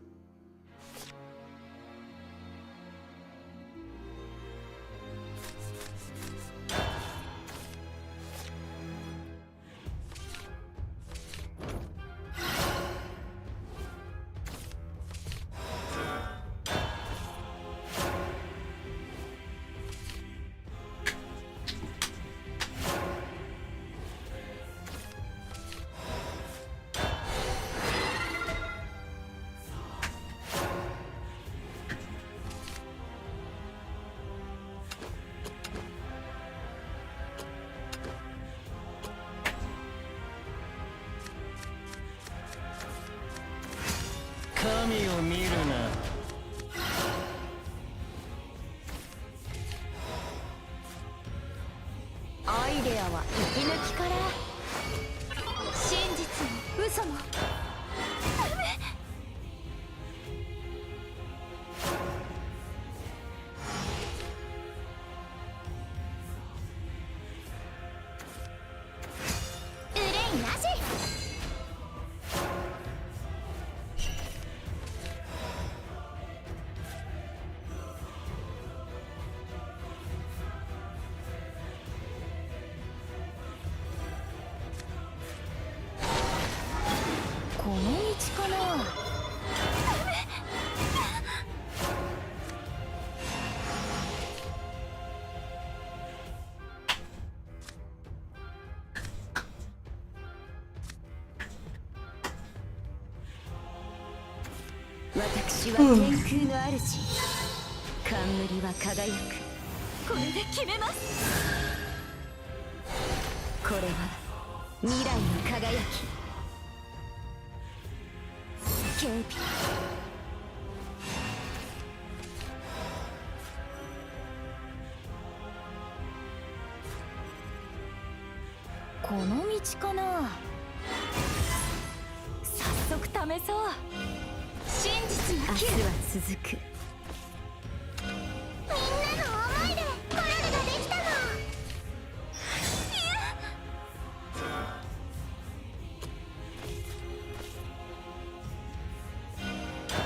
神を見るな。アイデアは息抜きから。真実も嘘も。憂いなし。この道かな。私は天空の主。冠は輝く。これで決めます。これは未来の輝き。警備。この道かな。早速試そう。真実が明日は続く。みんなの思いでコラルができたの。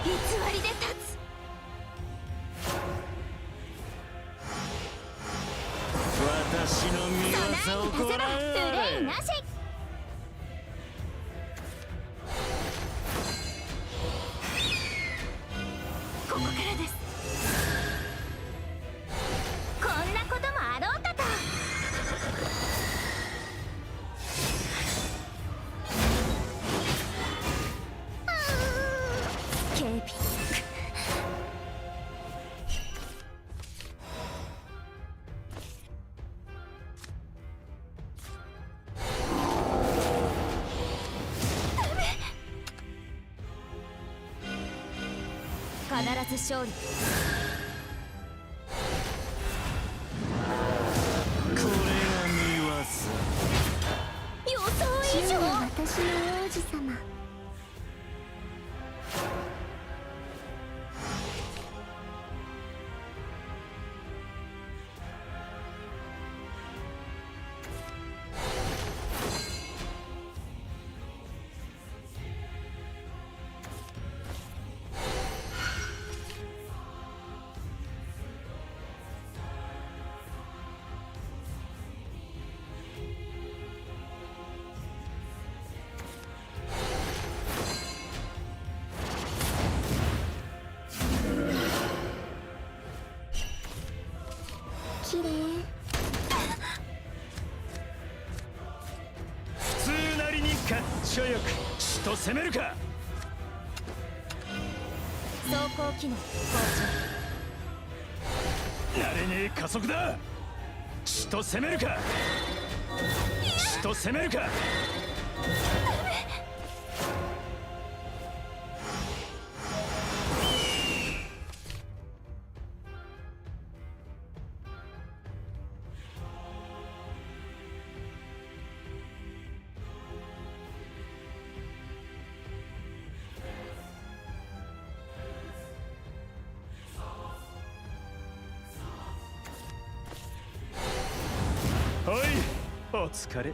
偽りで立つ。私の見業をご覧あれ。憂いなし。ここからです。こんなこともあろうかと。警備。必ず勝利。これが見業。予想以上。私の王子様。早く死と攻めるか。走行機能慣れねえ加速だ。死と攻めるか。死と攻めるか。はい、お疲れ。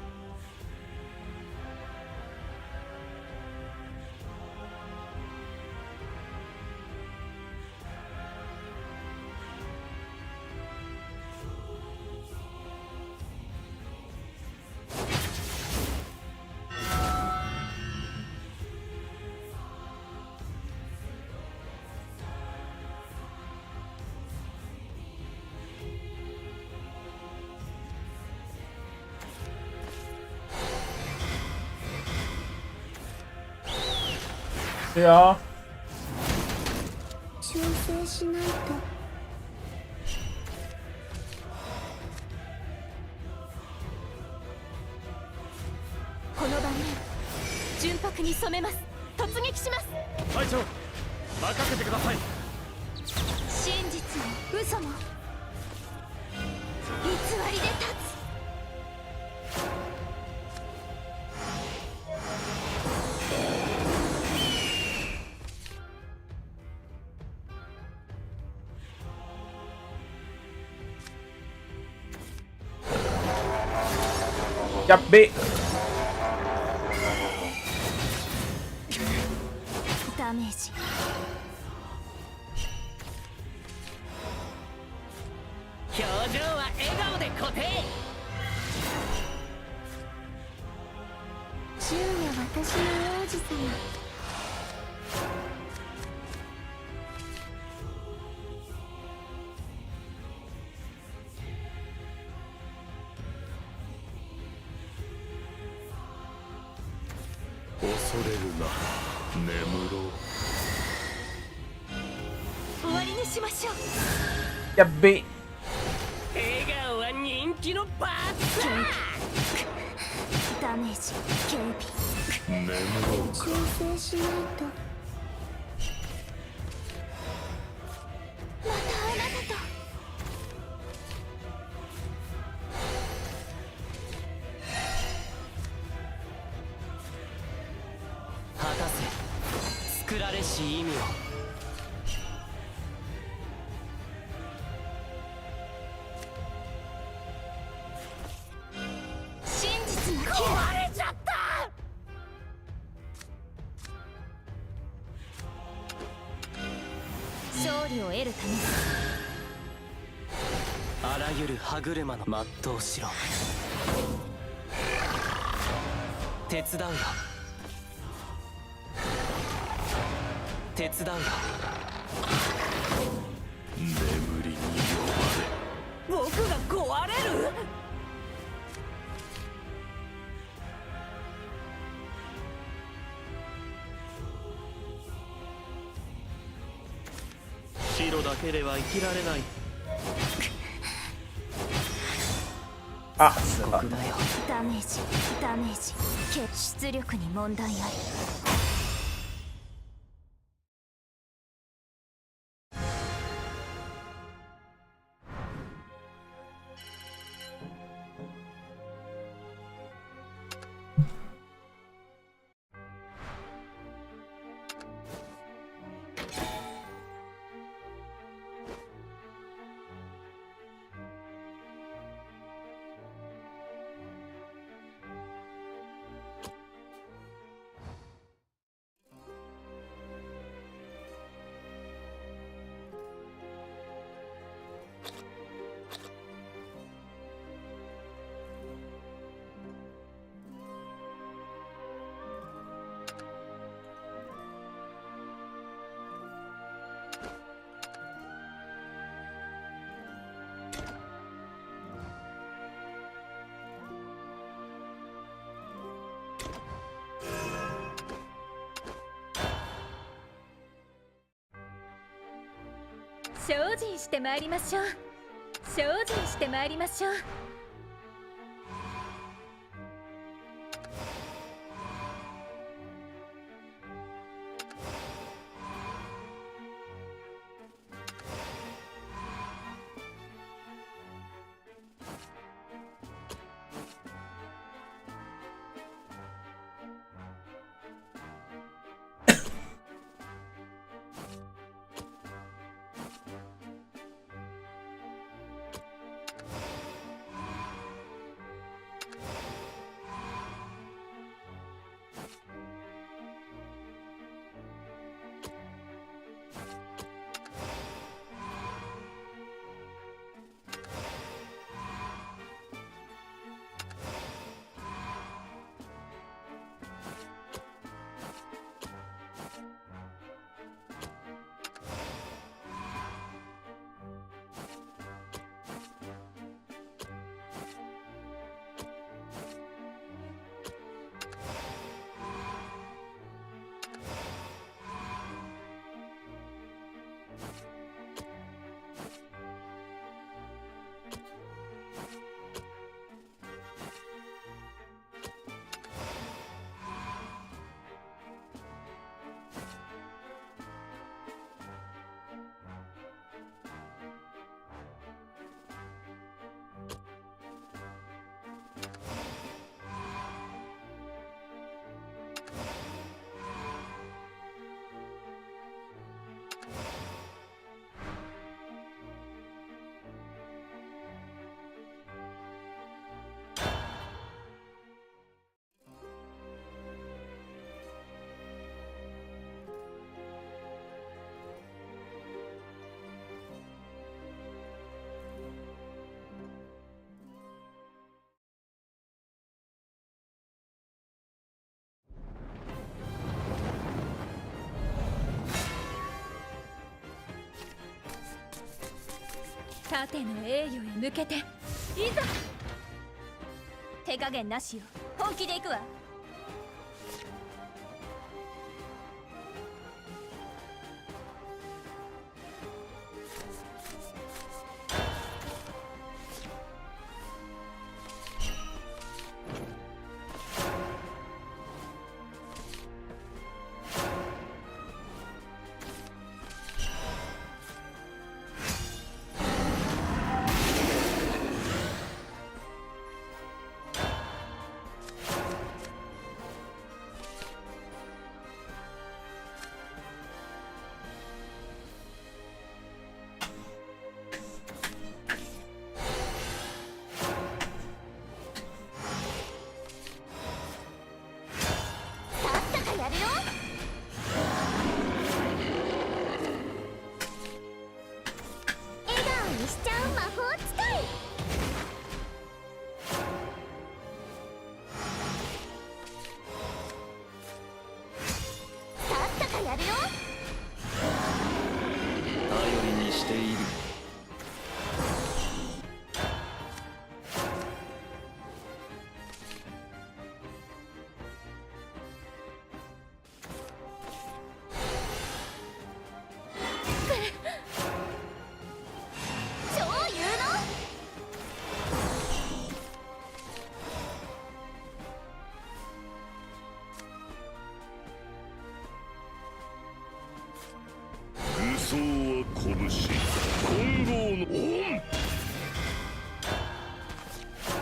对啊。修正しないと。この場面純白に染めます。突撃します。隊長、任せてください。真実も嘘も偽りで立つ。やっべ。ダメージ。表情は笑顔で固定。銃は私の王子様。恐れるな、眠ろう。終わりにしましょう。やっべ。笑顔は人気のバツだ。ダメージ警備。眠ろうか。修正しないと。またあなたと。果たせ作られし意味を。真実の壊れちゃった。勝利を得るために。あらゆる歯車の全うしろ。手伝うよ。手伝うよ。眠りに僕が壊れる。白だけでは生きられない。あ、僕だよ。ダメージダメージ。出力に問題あり。精進してまいりましょう。精進してまいりましょう。盾の栄誉へ向けていざ。手加減なしよ。本気で行くわ。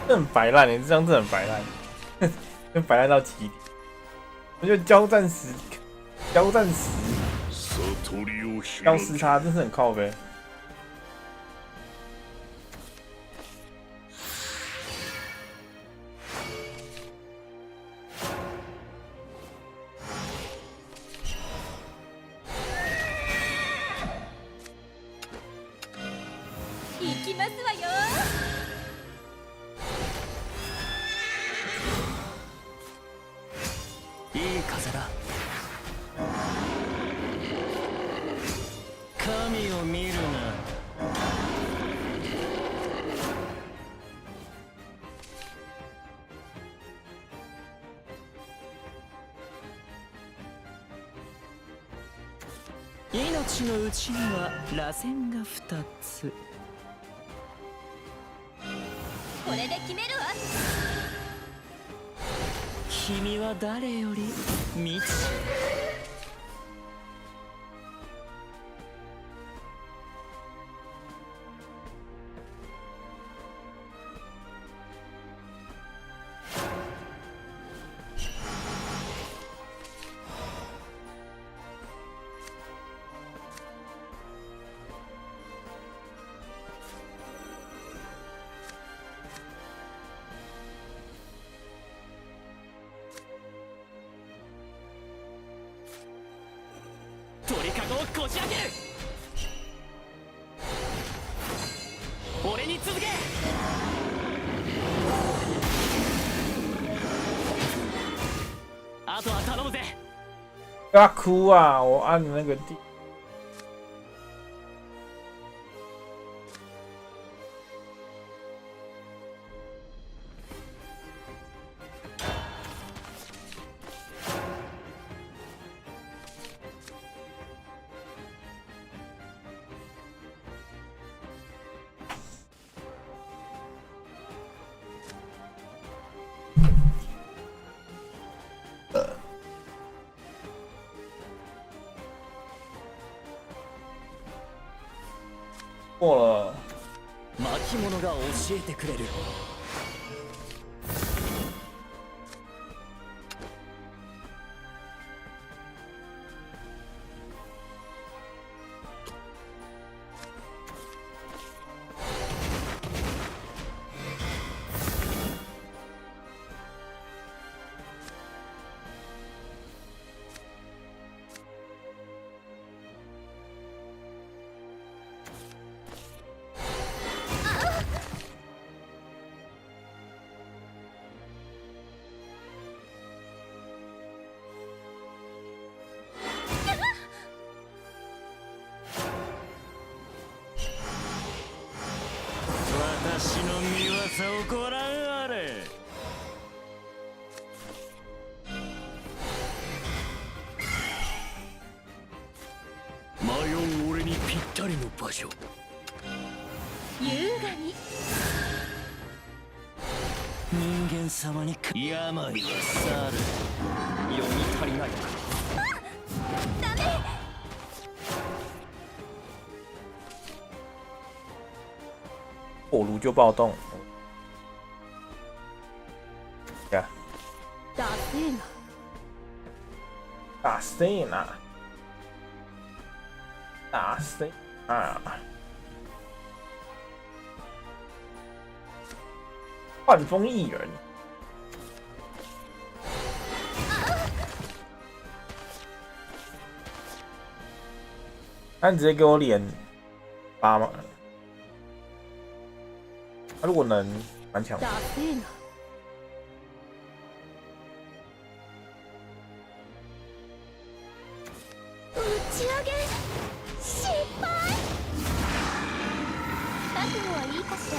这很白烂欸，这张真的很白烂，真白烂到极点。我觉得交战时消失它真是很靠背。行きますわよ。いい風だ。神を見る命のうちには螺旋が2つ。これで決めるわ。君は誰より未知。鳥かごをこじ開ける。俺に続け。あとは頼むぜ。不要哭啊！我按的那个地。过了。巻物が教えてくれる。私の見業をご覧あれ。迷う俺にぴったりの場所。優雅に。人間様に病は去る。読み足りないのか。ダメ。火炉就暴动。呀，ダセーな。打谁呢？打谁啊？幻风艺人。他直接给我脸8嘛？他如果能蛮强。ダセーな。打ち上げ失敗。覚悟はいいかしら。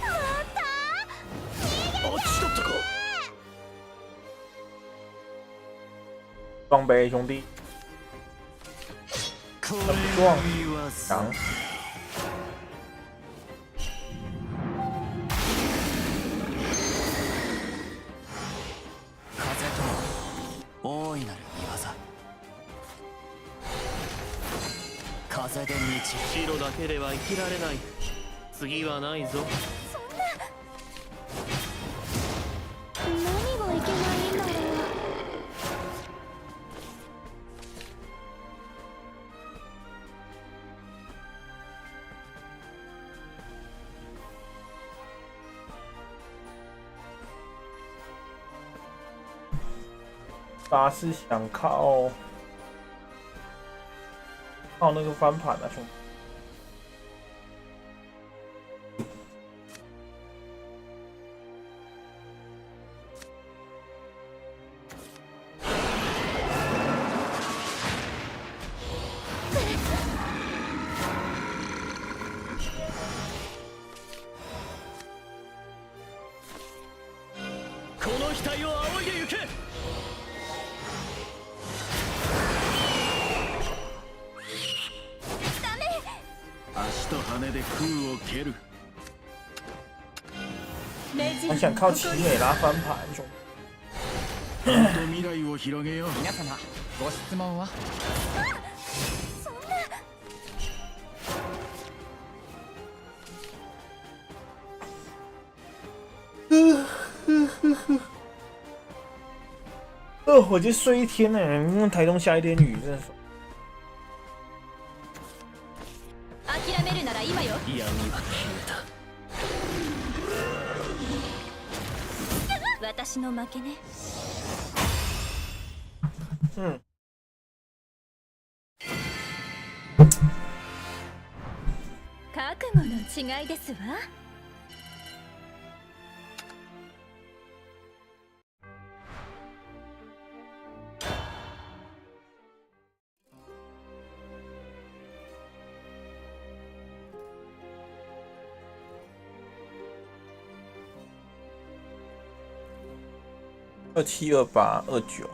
また逃げて。あっちだったか。装备兄弟，很壮强。大いなる見業。風で道。白だけでは生きられない。次はないぞ。そんな。何がいけないんだろう。他是想靠那个翻盘啊，兄弟。この額を仰いでゆけ。很想靠奇美拉翻盘，兄弟。皆様ご質問は？我就睡一天呢，台东下一点雨，真的是。諦めるなら今よ。闇は消えた。私の負けね。うん。覚悟の違いですわ。272829。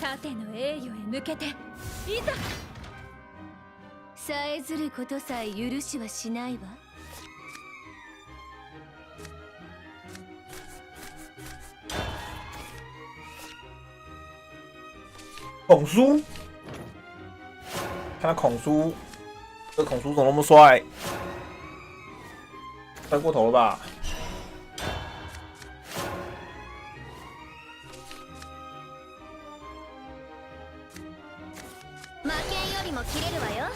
盾の栄誉へ向けていざ。さえずることさえ許しはしないわ。孔叔，看他孔叔，这孔叔怎么那么帅？帅过头了吧？負けんよりも切れるわよ。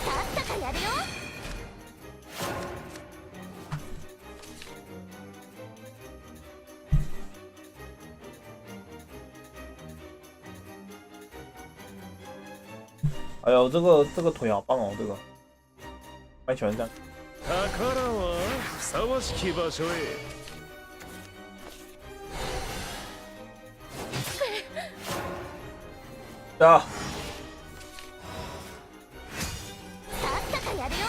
さっさかやるよ。哎呦，这个腿好棒哦，这个，蛮喜欢这样。宝はふさわしき場所へ。啊！さっさかやるよ。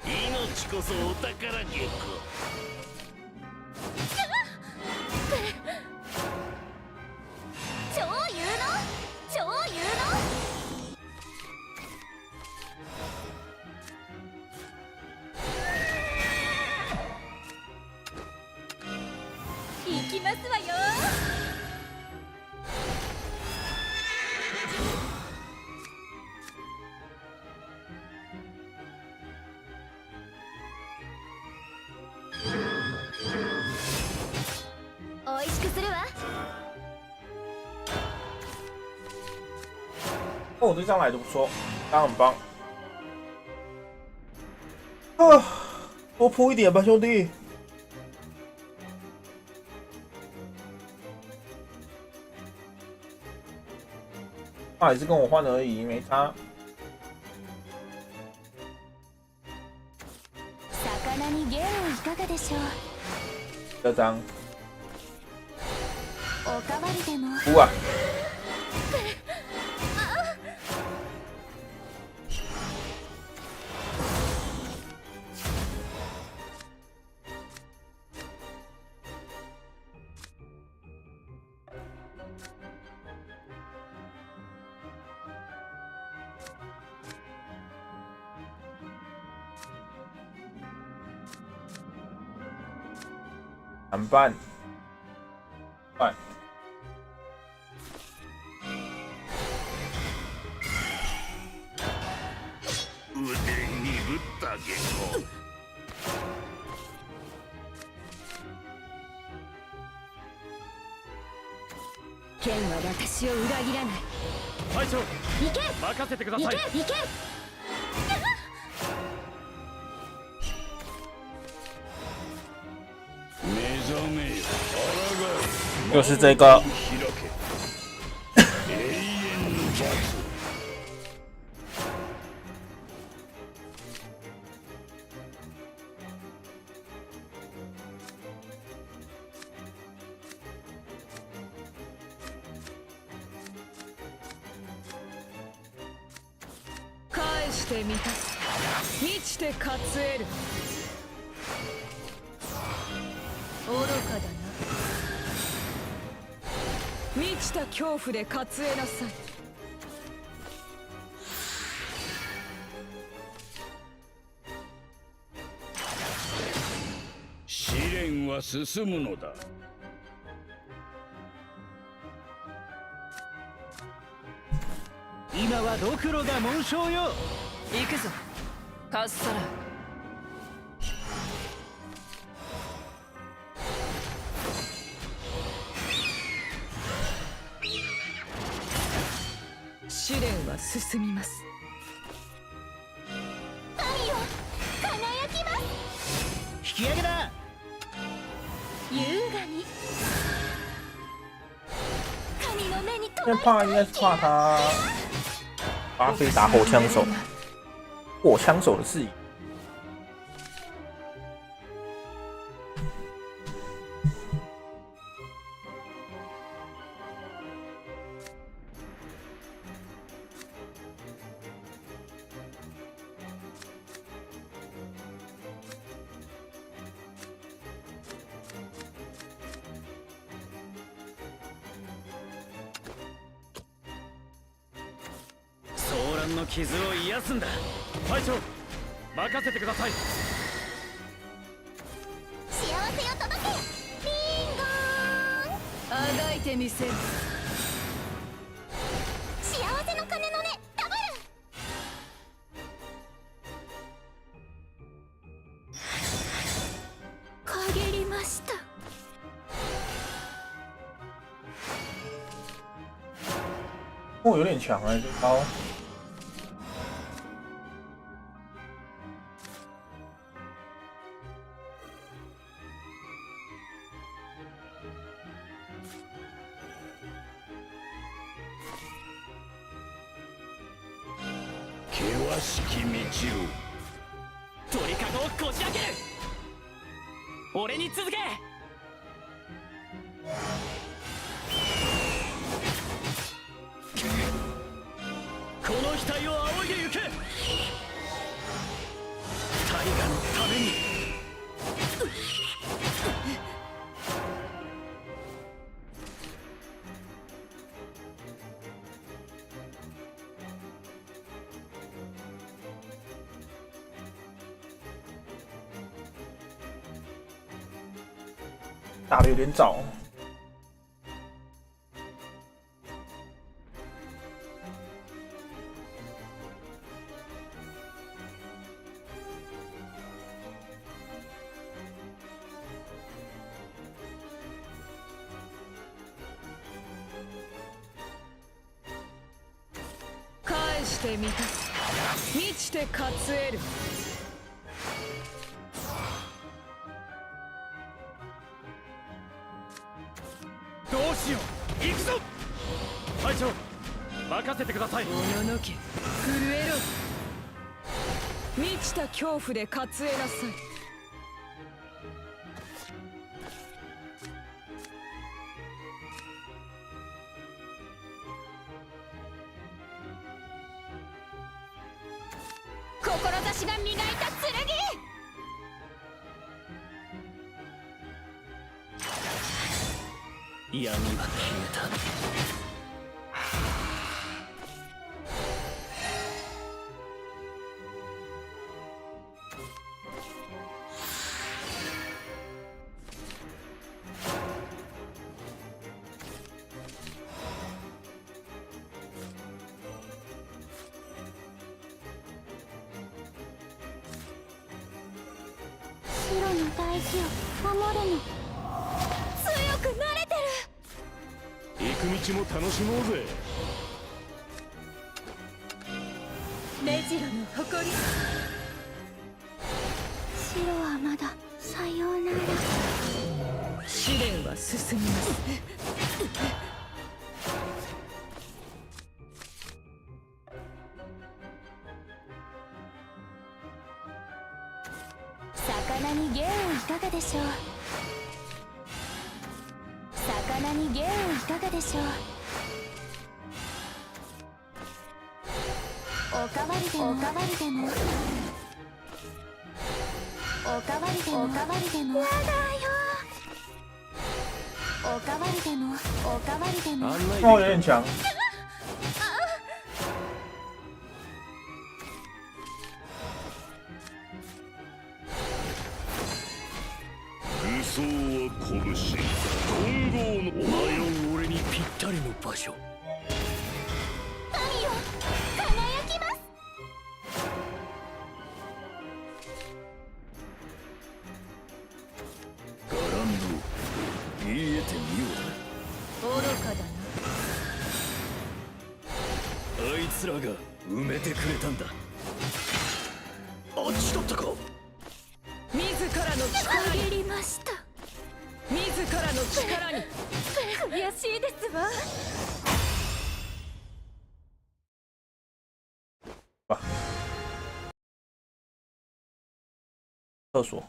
命こそお宝ゲッコ。超有能超有能。行きますわよ。美味しくするわ。哦，这张来的不错，刚很棒。啊，多扑一点吧，兄弟。他也是跟我换而已，没差。魚に芸をいかがでしょう。这张。おかわりでも。哭啊！难办，快！腕鈍ったゲッコ。剣は私を裏切らない。隊長、行け。任せてください。行け行け。就是这个。してみたす。満ちて勝える。愚かだな。満ちた恐怖で勝えなさい。試練は進むのだ。今はドクロが紋章よ。行くぞカッサラ。試練は進みます。神よ輝きます。引き上げだ。優雅に神の目に留那怕应该是怕他巴菲打火枪手，火枪手的视野。騒乱の傷を癒すんだ。隊長任せてください。幸せを届けリンゴーン。あがいてみせる。幸せの鐘の音ダブル。陰りました。哦，有点强哎，这刀。険しき道を。鳥かごをこじ開ける。俺に続け。この額を仰いでゆけ。大河のために。打的有点早。返してみた。満ちて勝える。どうしよう。行くぞ隊長任せてください。おののけ震えろ。満ちた恐怖で勝えなさい。志が磨いた剣。闇は消えた。白の大地を守るの。強くなれてる。行く道も楽しもうぜ。目白の誇り。白はまださようなら。試練は進みます。魚に芸をいかがでしょう。魚に芸をいかがでしょう。おかわりでもおかわりでもおかわりでもおかわりでもやだよおかわりでもおかわりでも哦，有点强。武装は拳混合のお前を俺にぴったりの場所太陽輝きますガランド見えてみよ愚かだなうあいつらが埋めてくれたんだあっちだったか自らの力入にりました自らの力に悔しいですわ厕所。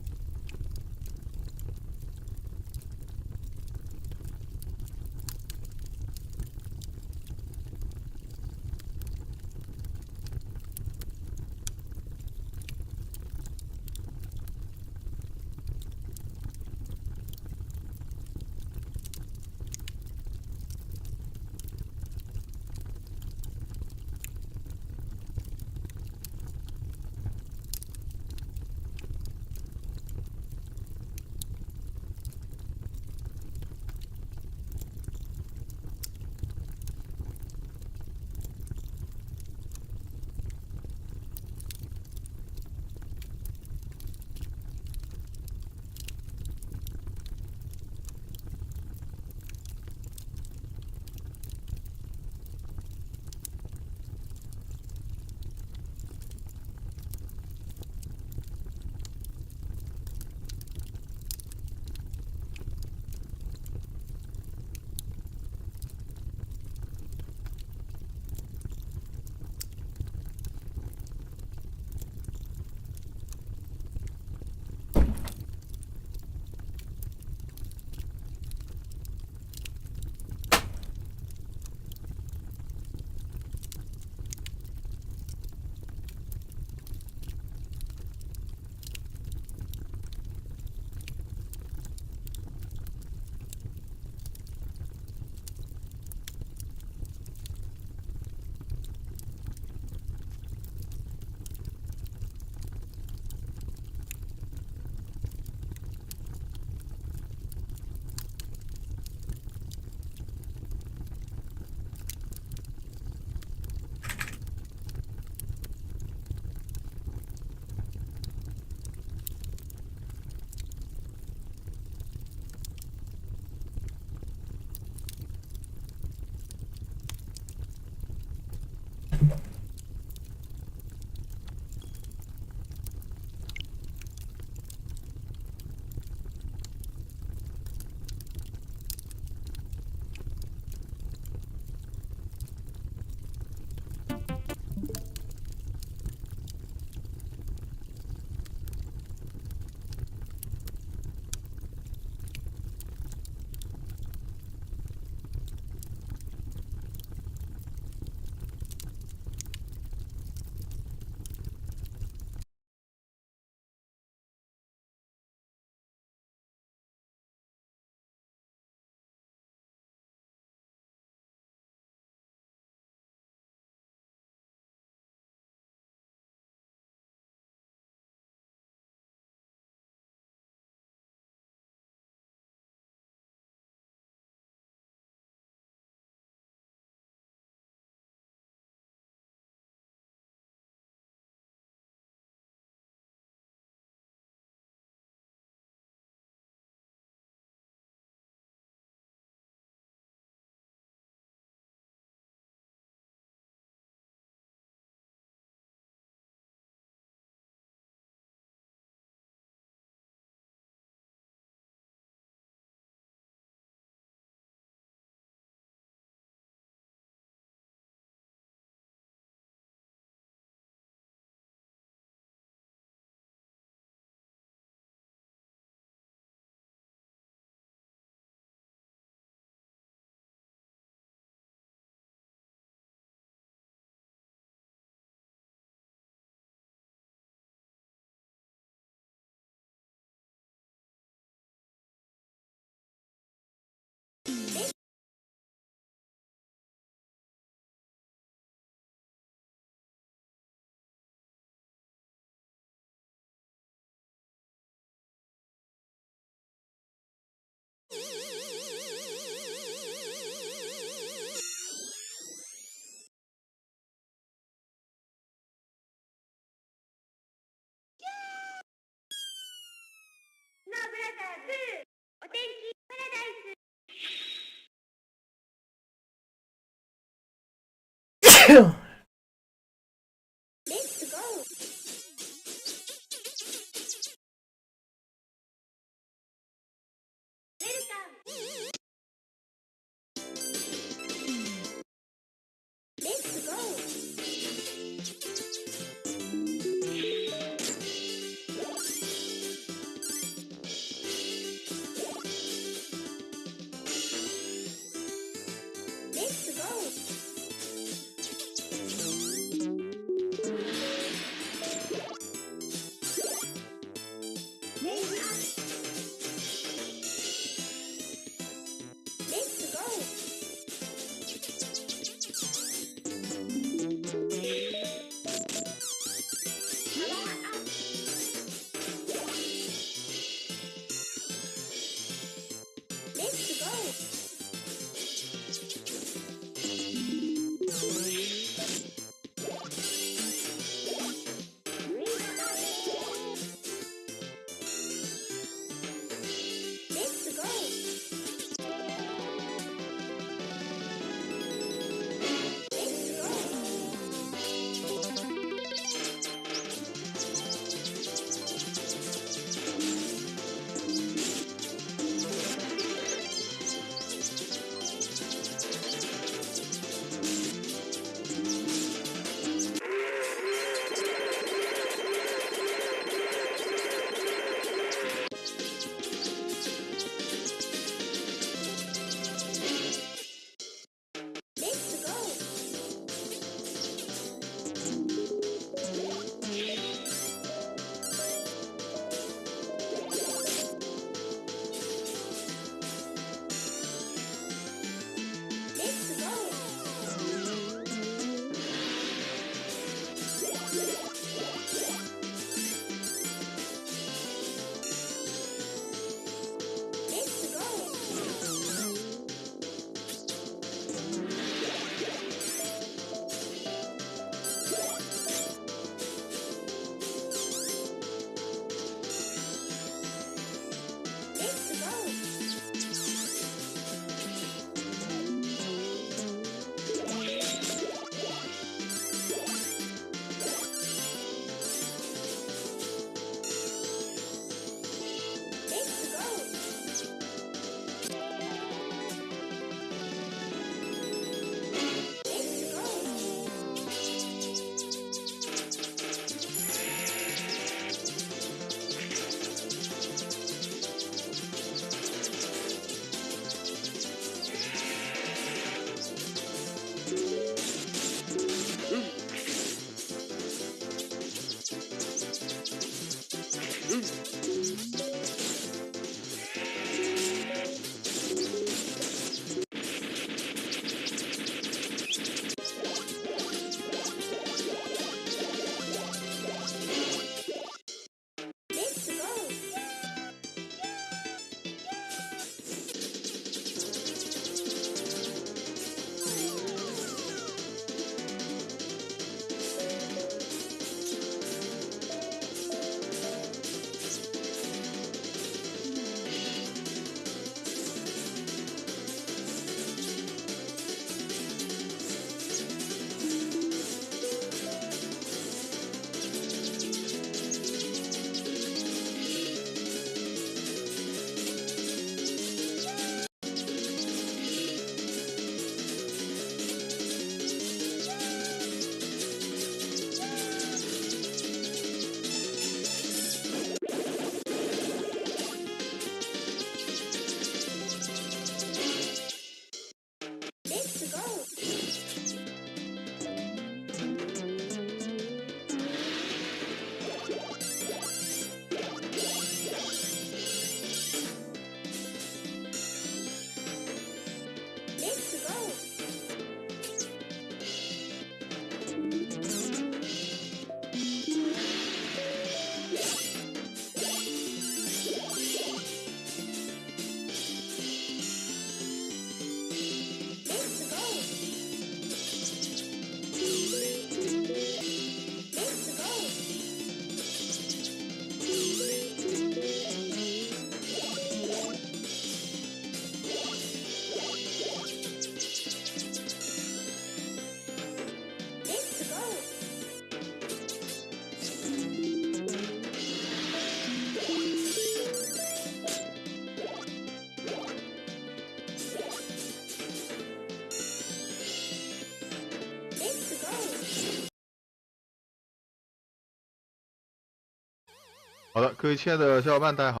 好的，各位亲爱的小伙伴，大家好。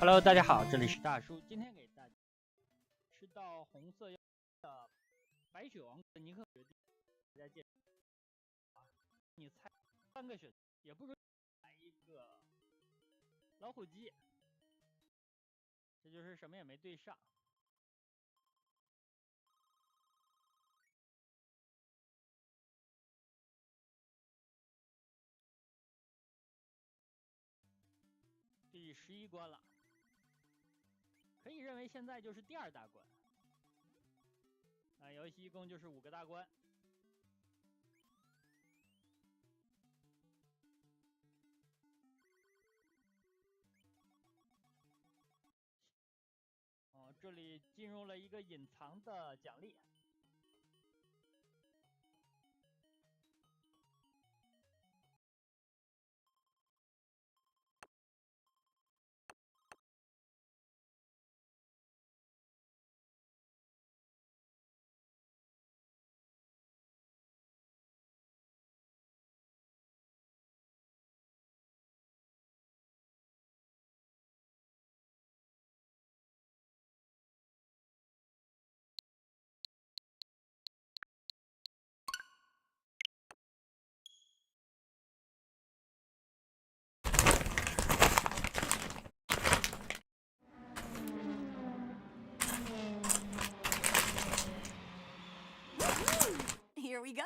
Hello， 大家好，这里是大叔，今天给大家吃到红色的白雪王尼克决定，大家介绍你猜3个选择，也不如来一个老虎机，这就是什么也没对上。第11关了。可以认为现在就是第2大关，游戏一共就是5个大关。这里进入了一个隐藏的奖励。Here we go.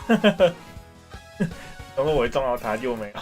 然后我一撞到他就没有。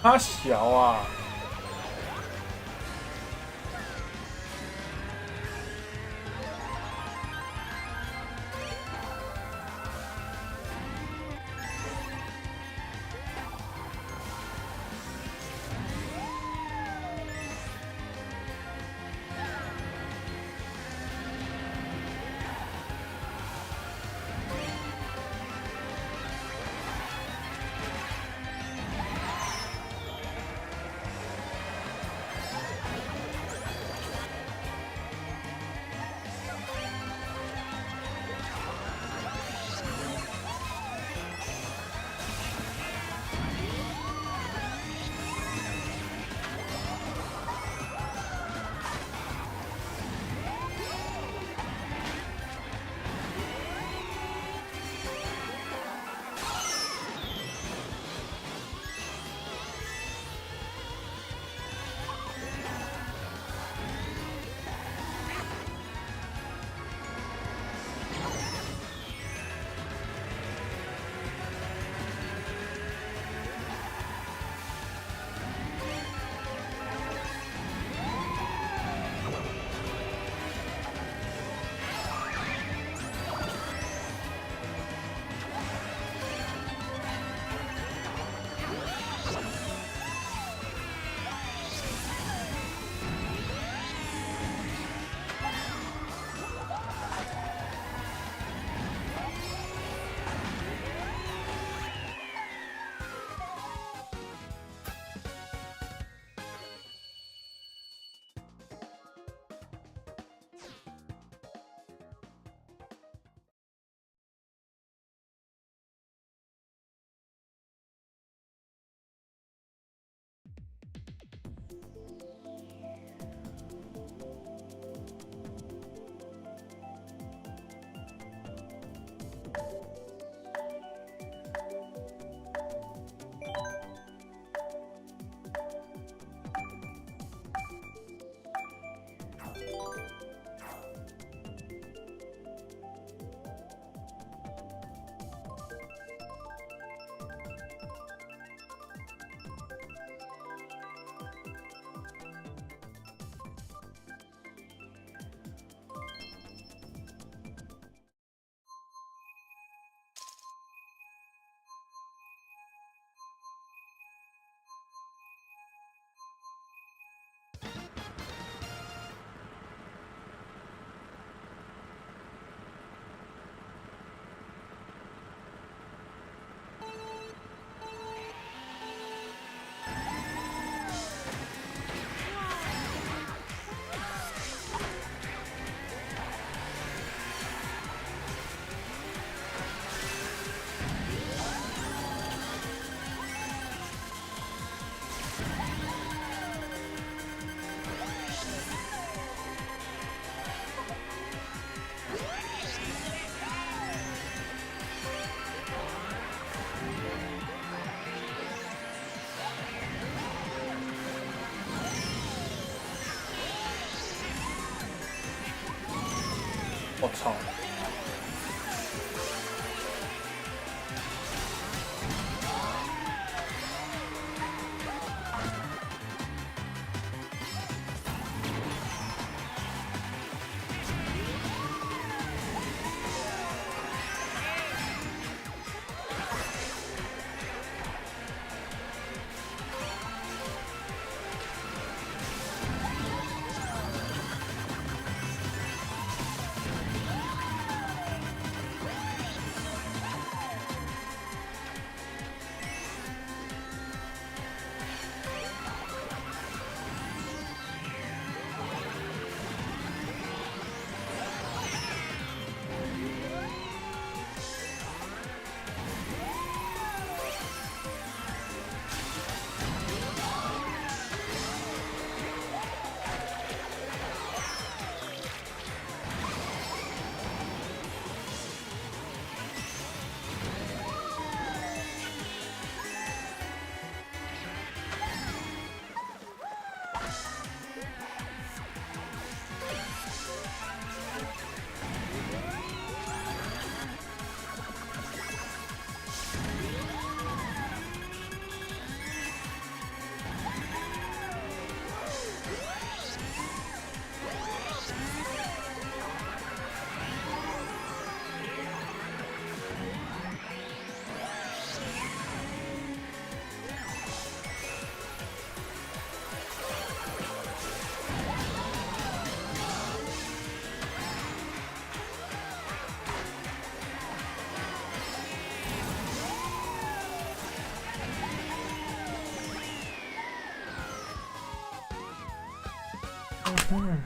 他小啊。我操！ you